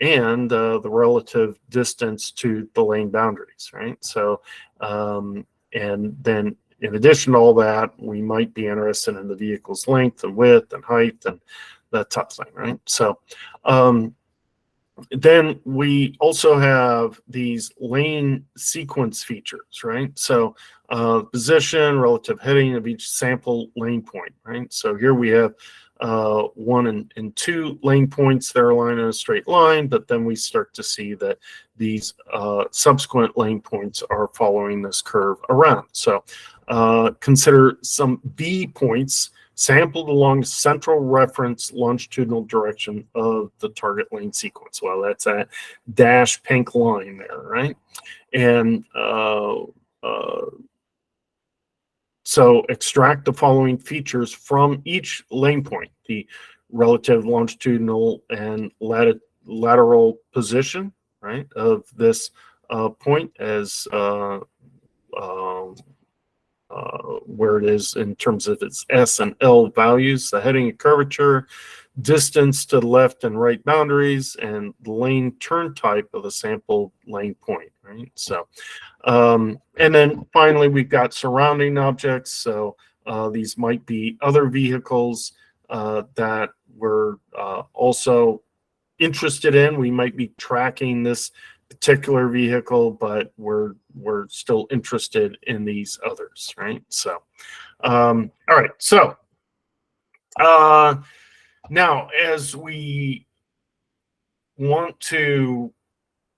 and the relative distance to the lane boundaries, right? So, and then in addition to all that, we might be interested in the vehicle's length and width and height and that type of thing, right? So then we also have these lane sequence features, right? So position, relative heading of each sample lane point, right? So here we have 1 and 2 lane points that are aligned in a straight line, but then we start to see that these subsequent lane points are following this curve around. So consider some V points sampled along the central reference longitudinal direction of the target lane sequence. Well, that's that dash pink line there, right? And so extract the following features from each lane point: the relative longitudinal and lateral position, right, of this point as where it is in terms of its S and L values, the heading and curvature, distance to the left and right boundaries, and the lane turn type of the sample lane point, right? So, and then finally, we've got surrounding objects. So these might be other vehicles that we're also interested in. We might be tracking this particular vehicle, but we're still interested in these others, right? So, all right. So now, as we want to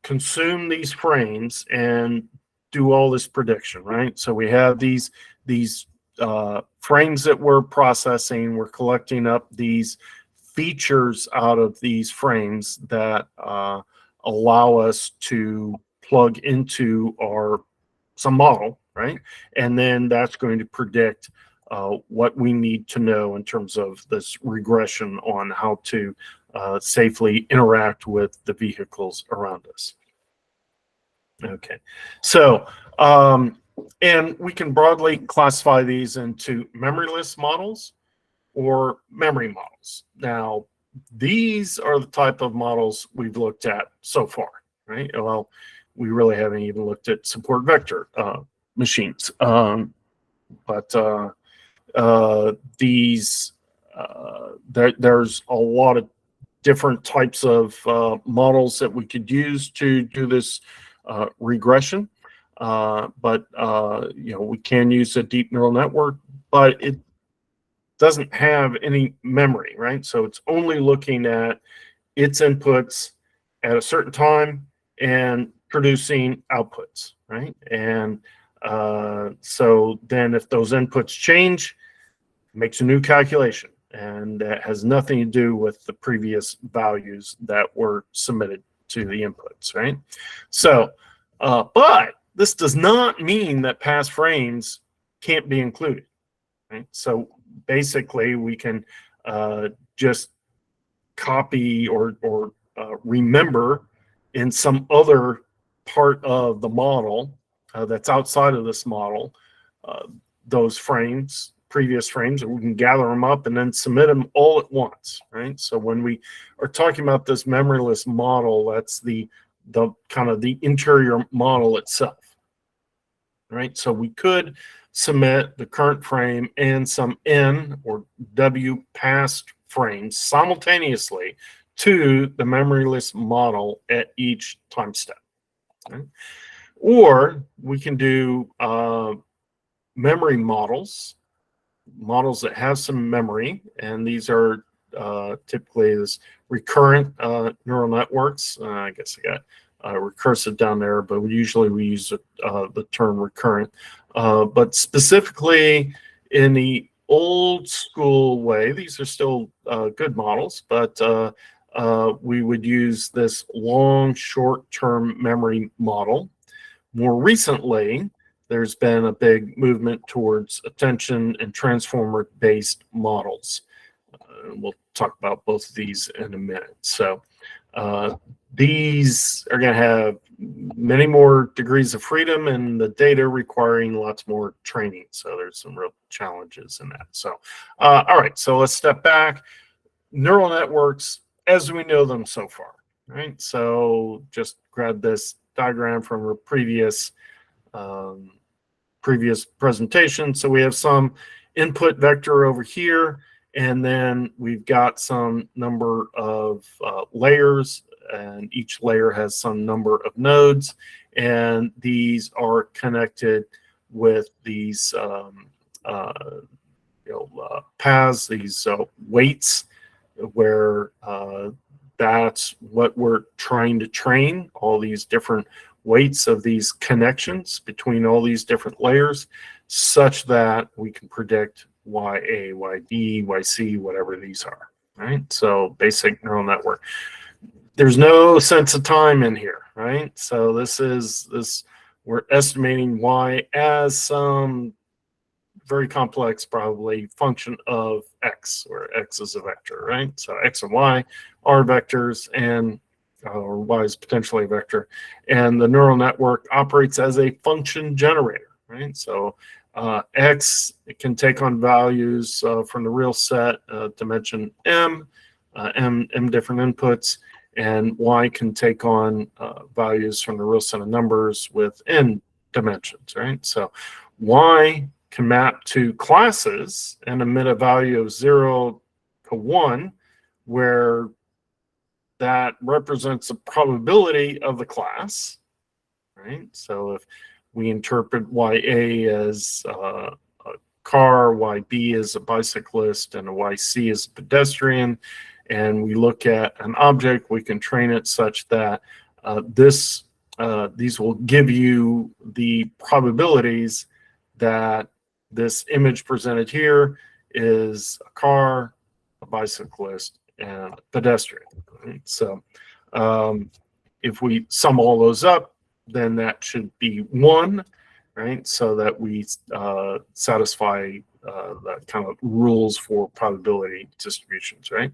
consume these frames and do all this prediction, right? So we have these frames that we're processing. We're collecting up these features out of these frames that allow us to plug into some model, right? And then that's going to predict what we need to know in terms of this regression on how to safely interact with the vehicles around us. Okay, so and we can broadly classify these into memoryless models or memory models. Now, these are the type of models we've looked at so far, right? Well, we really haven't even looked at support vector machines. There's a lot of different types of models that we could use to do this regression. We can use a deep neural network, but it doesn't have any memory, right? So it's only looking at its inputs at a certain time and producing outputs, right? And so then if those inputs change, it makes a new calculation, and that has nothing to do with the previous values that were submitted to the inputs, right? So, but this does not mean that past frames can't be included, right? So basically we can just copy or remember in some other part of the model that's outside of this model those frames, previous frames, and we can gather them up and then submit them all at once, right? So when we are talking about this memoryless model, that's the kind of the interior model itself, right? So we could submit the current frame and some N or W past frames simultaneously to the memoryless model at each time step, right? Or we can do memory models that have some memory, and these are typically this recurrent neural networks. I guess I got recursive down there, but we usually use the term recurrent. But specifically in the old school way, these are still good models, but we would use this long short-term memory model. More recently, there's been a big movement towards attention and transformer-based models. We'll talk about both of these in a minute. So these are going to have many more degrees of freedom and the data requiring lots more training. So there's some real challenges in that. So, all right, so let's step back. Neural networks as we know them so far, right? So just grab this diagram from a previous presentation. So we have some input vector over here, and then we've got some number of layers, and each layer has some number of nodes, and these are connected with these paths, these weights, where that's what we're trying to train, all these different weights of these connections between all these different layers, such that we can predict YA, YB, YC, whatever these are, right? So basic neural network. There's no sense of time in here, right? So we're estimating Y as some very complex, probably function of X, where X is a vector, right? So X and Y are vectors, and or Y is potentially a vector, and the neural network operates as a function generator, right? So X, it can take on values from the real set, dimension M different inputs, and Y can take on values from the real set of numbers with N dimensions, right? So Y can map to classes and emit a value of 0 to 1, where that represents the probability of the class, right? So if we interpret YA as a car, YB as a bicyclist, and a YC as a pedestrian, and we look at an object, we can train it such that these will give you the probabilities that this image presented here is a car, a bicyclist, and a pedestrian. Right? So if we sum all those up, then that should be 1, right? So that we satisfy the kind of rules for probability distributions, right?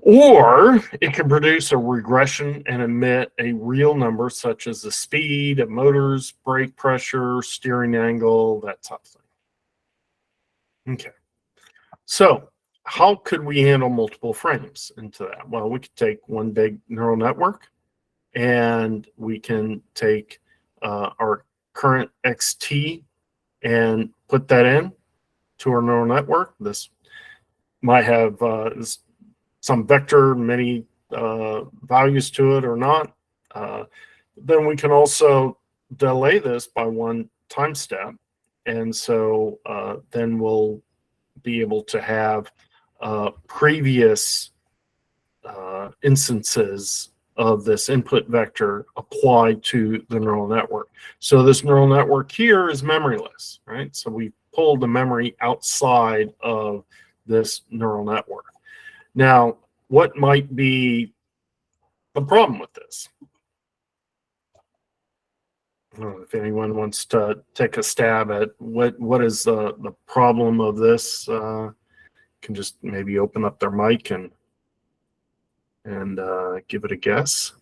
Or it can produce a regression and emit a real number, such as the speed of motors, brake pressure, steering angle, that type of thing. Okay. So how could we handle multiple frames into that? Well, we could take one big neural network and we can take our current XT and put that in to our neural network. This might have some vector, many values to it or not. Then we can also delay this by one time step. And so then we'll be able to have previous instances of this input vector applied to the neural network. So this neural network here is memoryless, right? So we pulled the memory outside of this neural network. Now, what might be the problem with this? I don't know if anyone wants to take a stab at what is the problem of this. Can just maybe open up their mic and give it a guess.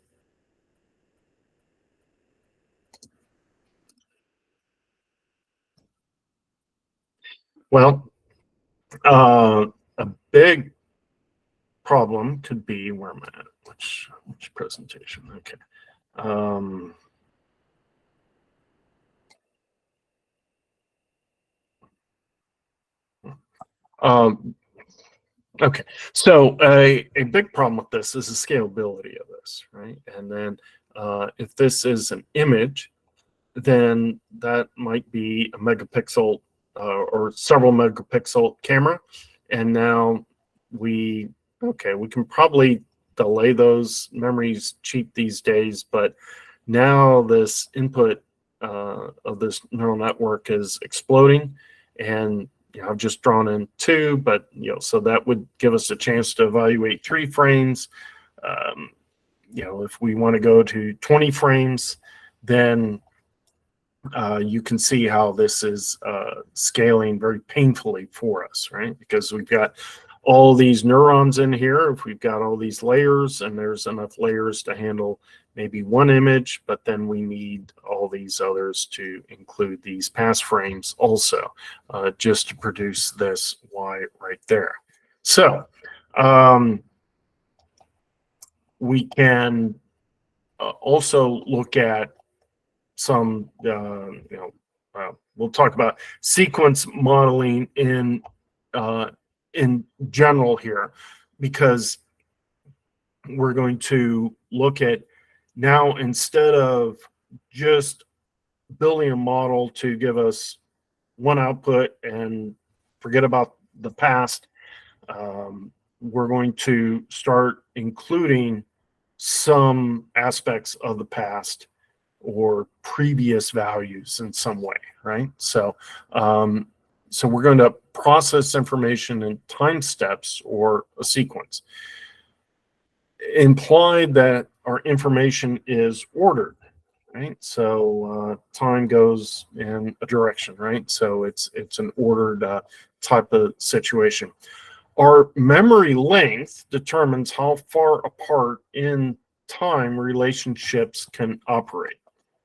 Well, a big problem could be where am I at? Which presentation? Okay. Okay, so a big problem with this is the scalability of this, right? And then if this is an image, then that might be a megapixel or several megapixel camera. And now we can probably delay those. Memory's cheap these days, but now this input of this neural network is exploding. And I've just drawn in 2, but so that would give us a chance to evaluate 3 frames. If we want to go to 20 frames, then you can see how this is scaling very painfully for us, right? Because we've got all these neurons in here. If we've got all these layers, and there's enough layers to handle maybe one image, but then we need all these others to include these pass frames also, just to produce this Y right there. So we can also look at some, we'll talk about sequence modeling in general here, because we're going to look at now, instead of just building a model to give us one output and forget about the past, we're going to start including some aspects of the past or previous values in some way, right? So so we're going to process information in time steps or a sequence. Implied that our information is ordered, right? So time goes in a direction, right? So it's an ordered type of situation. Our memory length determines how far apart in time relationships can operate,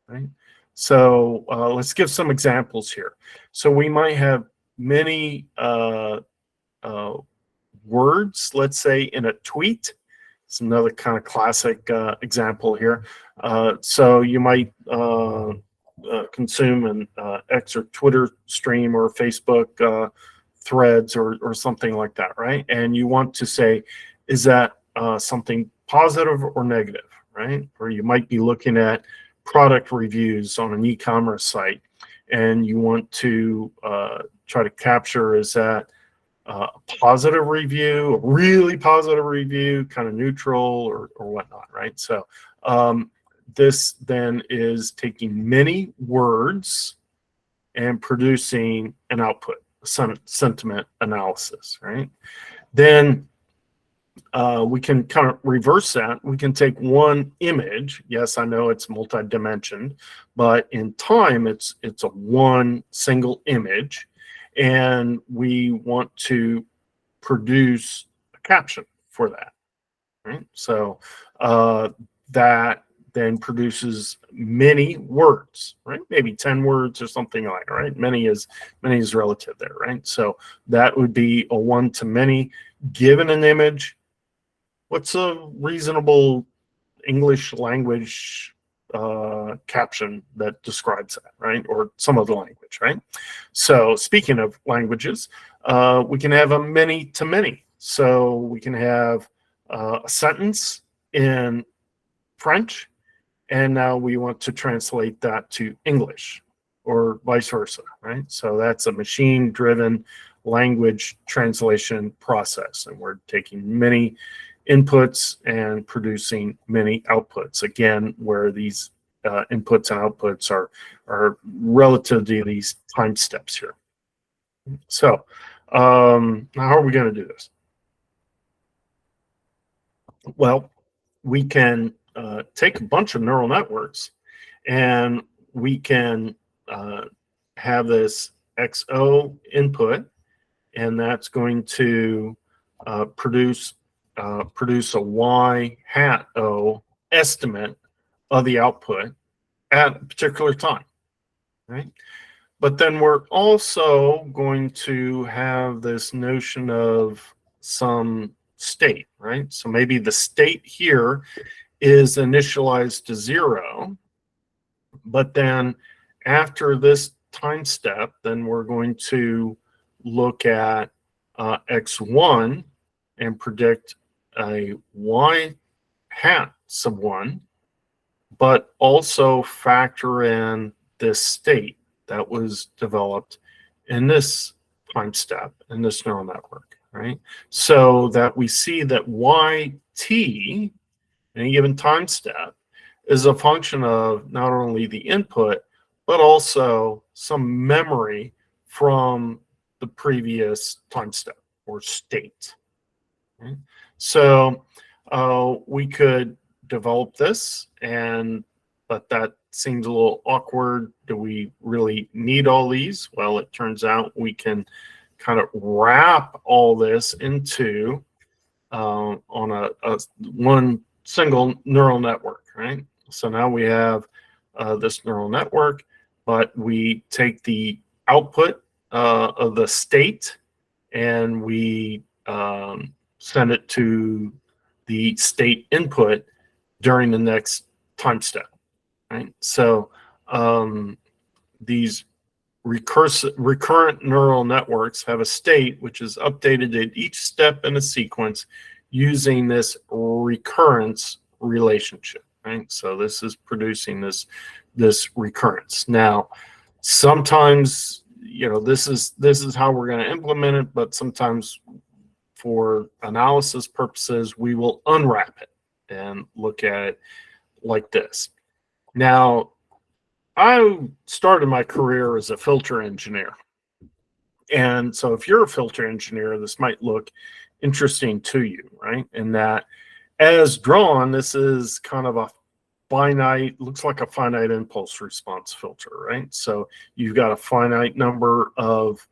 right? So let's give some examples here. So we might have many words, let's say, in a tweet. It's another kind of classic example here. So you might consume an X or Twitter stream or Facebook threads or something like that, right? And you want to say, is that something positive or negative, right? Or you might be looking at product reviews on an e-commerce site, and you want to try to capture, is that a positive review, a really positive review, kind of neutral or whatnot, right? So this then is taking many words and producing an output, sentiment analysis, right? Then we can kind of reverse that. We can take one image. Yes, I know it's multi-dimensioned, but in time, it's a one single image, and we want to produce a caption for that, right? So that then produces many words, right? Maybe 10 words or something like that, right? Many is relative there, right? So that would be a one to many. Given an image, what's a reasonable English language caption that describes that, right? Or some other language, right? So speaking of languages, we can have a many-to-many. So we can have a sentence in French, and now we want to translate that to English or vice versa, right? So that's a machine-driven language translation process, and we're taking many inputs and producing many outputs, again, where these inputs and outputs are relative to these time steps here. So now how are we going to do this? Well, we can take a bunch of neural networks, and we can have this XO input, and that's going to produce a Y hat O estimate of the output at a particular time, right? But then we're also going to have this notion of some state, right? So maybe the state here is initialized to 0, but then after this time step, then we're going to look at X1 and predict a Y hat sub 1, but also factor in this state that was developed in this time step in this neural network, right? So that we see that YT in any given time step is a function of not only the input, but also some memory from the previous time step or state. Right? So we could develop this, but that seems a little awkward. Do we really need all these? Well, it turns out we can kind of wrap all this into on a one single neural network, right? So now we have this neural network, but we take the output of the state and we send it to the state input during the next time step, right? So these recurrent neural networks have a state which is updated at each step in a sequence using this recurrence relationship, right? So this is producing this recurrence. Now, sometimes, you know, this is how we're going to implement it, but sometimes for analysis purposes, we will unwrap it and look at it like this. Now, I started my career as a filter engineer. And so if you're a filter engineer, this might look interesting to you, right? In that as drawn, this is kind of a finite, looks like a finite impulse response filter, right? So you've got a finite number of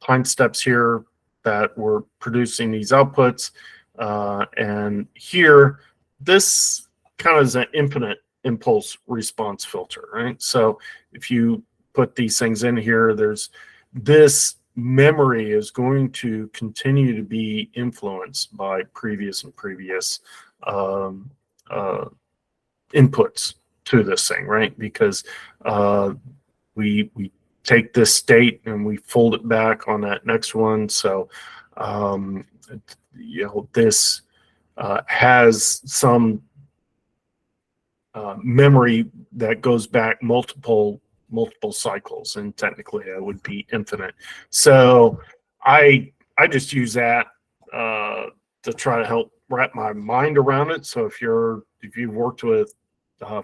time steps here that we're producing these outputs. And here, this kind of is an infinite impulse response filter, right? So if you put these things in here, there's this memory is going to continue to be influenced by previous inputs to this thing, right? Because we take this state and we fold it back on that next one. So you know, this has some memory that goes back multiple cycles, and technically it would be infinite. So I just use that to try to help wrap my mind around it. So if you've worked with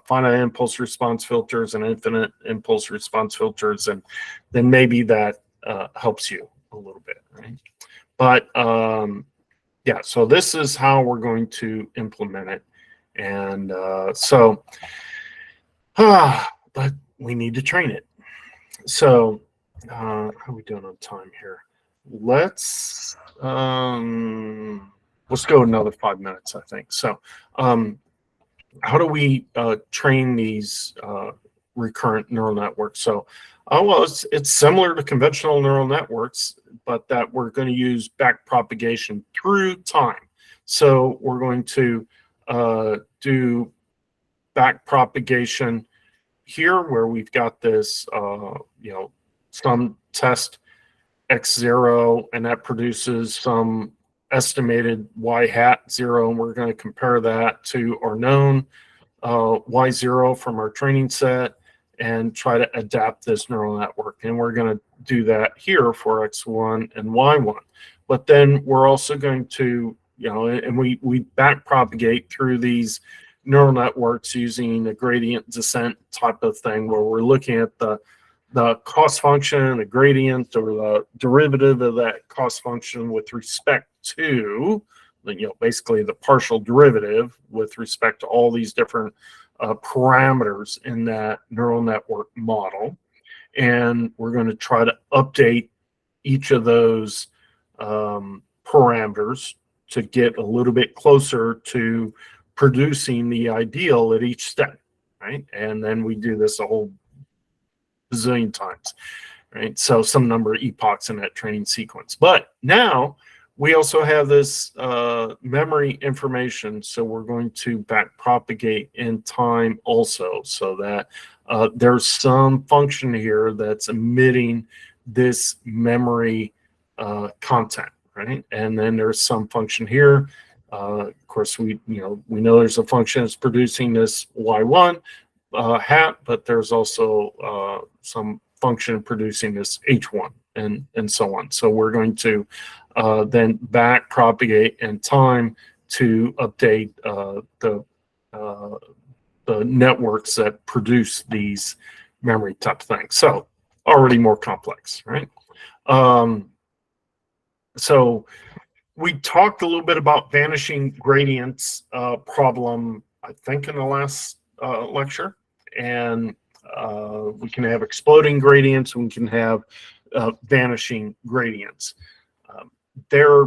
finite impulse response filters and infinite impulse response filters, and then maybe that helps you a little bit, right? But yeah, so this is how we're going to implement it. And but we need to train it. So how are we doing on time here? Let's go another 5 minutes, I think. So how do we train these recurrent neural networks? So well, it's similar to conventional neural networks, but that we're going to use back propagation through time. So we're going to do back propagation here, where we've got this, some test x0, and that produces some estimated y hat 0, and we're going to compare that to our known y0 from our training set and try to adapt this neural network. And we're going to do that here for x1 and y1. But then we're also going to, and we back propagate through these neural networks using a gradient descent type of thing, where we're looking at the cost function, the gradient, or the derivative of that cost function with respect to, basically the partial derivative with respect to all these different parameters in that neural network model. And we're going to try to update each of those parameters to get a little bit closer to producing the ideal at each step, right? And then we do this a whole bazillion times, right? So some number of epochs in that training sequence. But now we also have this memory information, so we're going to back propagate in time also, so that there's some function here that's emitting this memory content, right? And then there's some function here. Of course, we know there's a function that's producing this y1 hat, but there's also some function producing this h1 and so on. So we're going to then back propagate in time to update the networks that produce these memory type things. So already more complex, right? So we talked a little bit about vanishing gradients problem, I think, in the last lecture. And we can have exploding gradients, we can have vanishing gradients. They're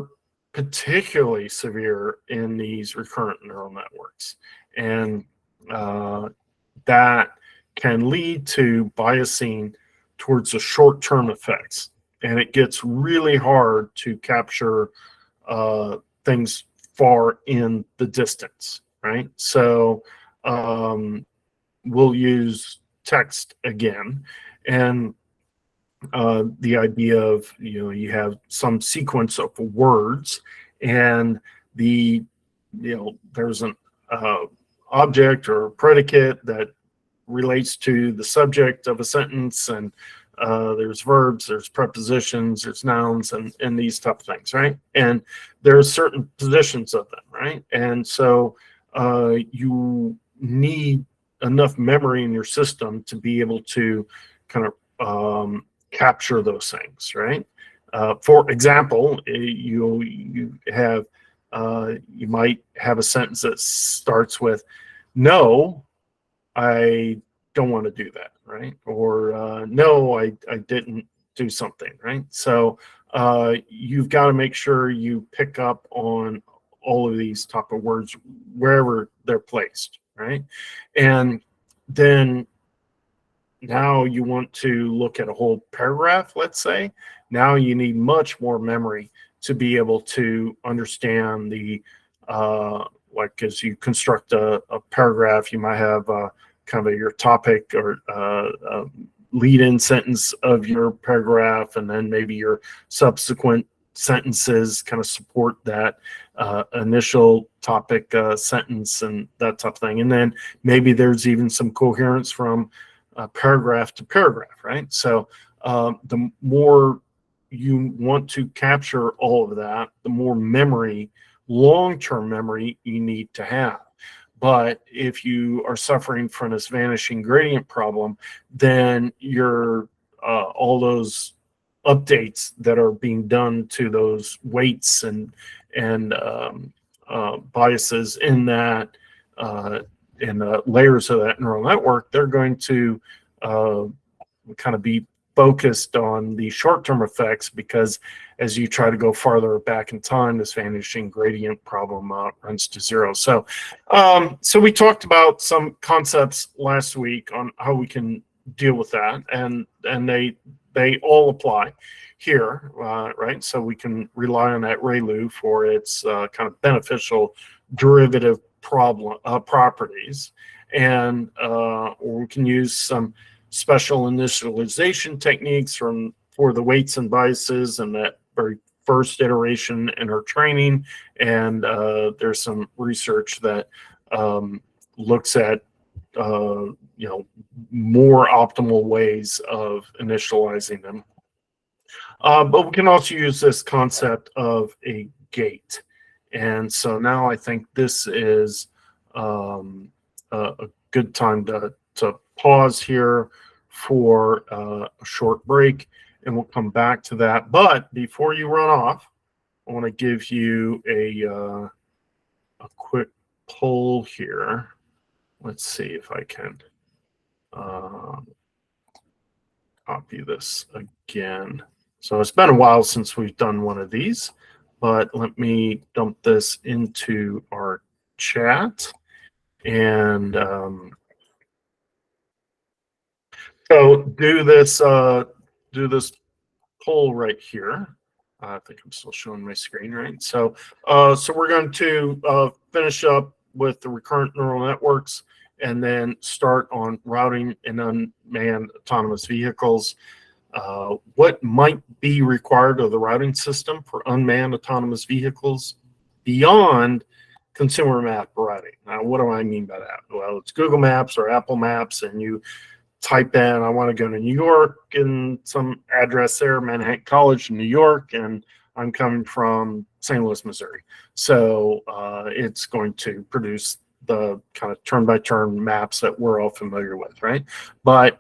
particularly severe in these recurrent neural networks. And that can lead to biasing towards the short-term effects. And it gets really hard to capture things far in the distance, right? So we'll use text again, and the idea of, you have some sequence of words, and there's an object or predicate that relates to the subject of a sentence, and there's verbs, there's prepositions, there's nouns, and these type of things, right? And there's certain positions of them, right? And so you need enough memory in your system to be able to kind of capture those things, right? For example, you might have a sentence that starts with, "No, I don't want to do that," right? Or "No, I didn't do something," right? So you've got to make sure you pick up on all of these type of words wherever they're placed, right? And then now you want to look at a whole paragraph, let's say. Now you need much more memory to be able to understand the, like as you construct a paragraph, you might have kind of your topic or lead-in sentence of your paragraph, and then maybe your subsequent sentences kind of support that initial topic sentence and that type of thing. And then maybe there's even some coherence from paragraph to paragraph, right? So the more you want to capture all of that, the more memory, long-term memory, you need to have. But if you are suffering from this vanishing gradient problem, then your all those updates that are being done to those weights and biases in that in the layers of that neural network, they're going to kind of be focused on the short-term effects, because as you try to go farther back in time, this vanishing gradient problem runs to zero. So so we talked about some concepts last week on how we can deal with that, and they all apply here, right? So we can rely on that ReLU for its kind of beneficial derivative properties, and or we can use some special initialization techniques for the weights and biases and that very first iteration in our training. And there's some research that looks at more optimal ways of initializing them. But we can also use this concept of a gate. And so now I think this is a good time to pause here for a short break, and we'll come back to that. But before you run off, I want to give you a quick poll here. Let's see if I can copy this again. So it's been a while since we've done one of these, but let me dump this into our chat. And so do this poll right here. I think I'm still showing my screen, right? So we're going to finish up with the recurrent neural networks and then start on routing in unmanned autonomous vehicles. What might be required of the routing system for unmanned autonomous vehicles beyond consumer map routing? Now, what do I mean by that? Well, it's Google Maps or Apple Maps, and you type in, I want to go to New York, and some address there, Manhattan College in New York, and I'm coming from St. Louis, Missouri. So it's going to produce the kind of turn-by-turn maps that we're all familiar with, right? But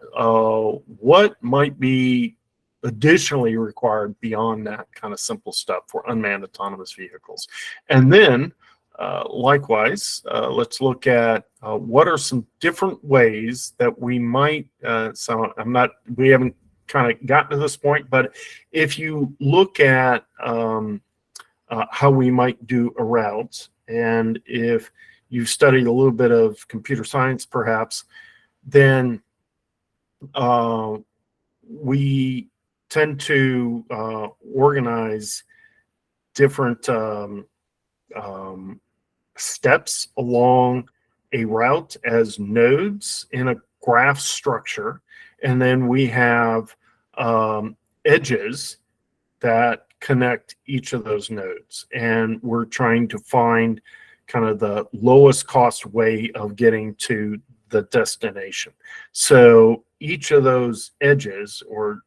what might be additionally required beyond that kind of simple stuff for unmanned autonomous vehicles? And then likewise, let's look at what are some different ways that we might, we haven't kind of gotten to this point, but if you look at how we might do a route, and if you've studied a little bit of computer science perhaps, then we tend to organize different steps along a route as nodes in a graph structure, and then we have edges that connect each of those nodes, and we're trying to find kind of the lowest cost way of getting to the destination. So each of those edges or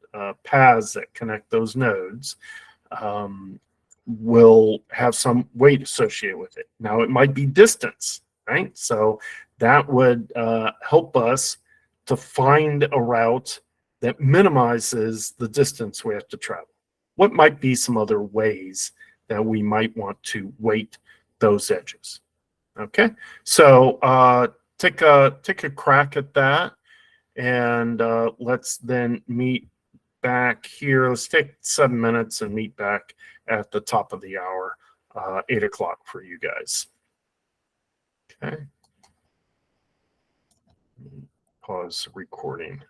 paths that connect those nodes will have some weight associated with it. Now, it might be distance, right? So that would help us to find a route that minimizes the distance we have to travel. What might be some other ways that we might want to weight those edges? Okay, so take a crack at that, and let's then meet back here. Let's take 7 minutes and meet back at the top of the hour, 8 o'clock for you guys. Okay. Pause recording.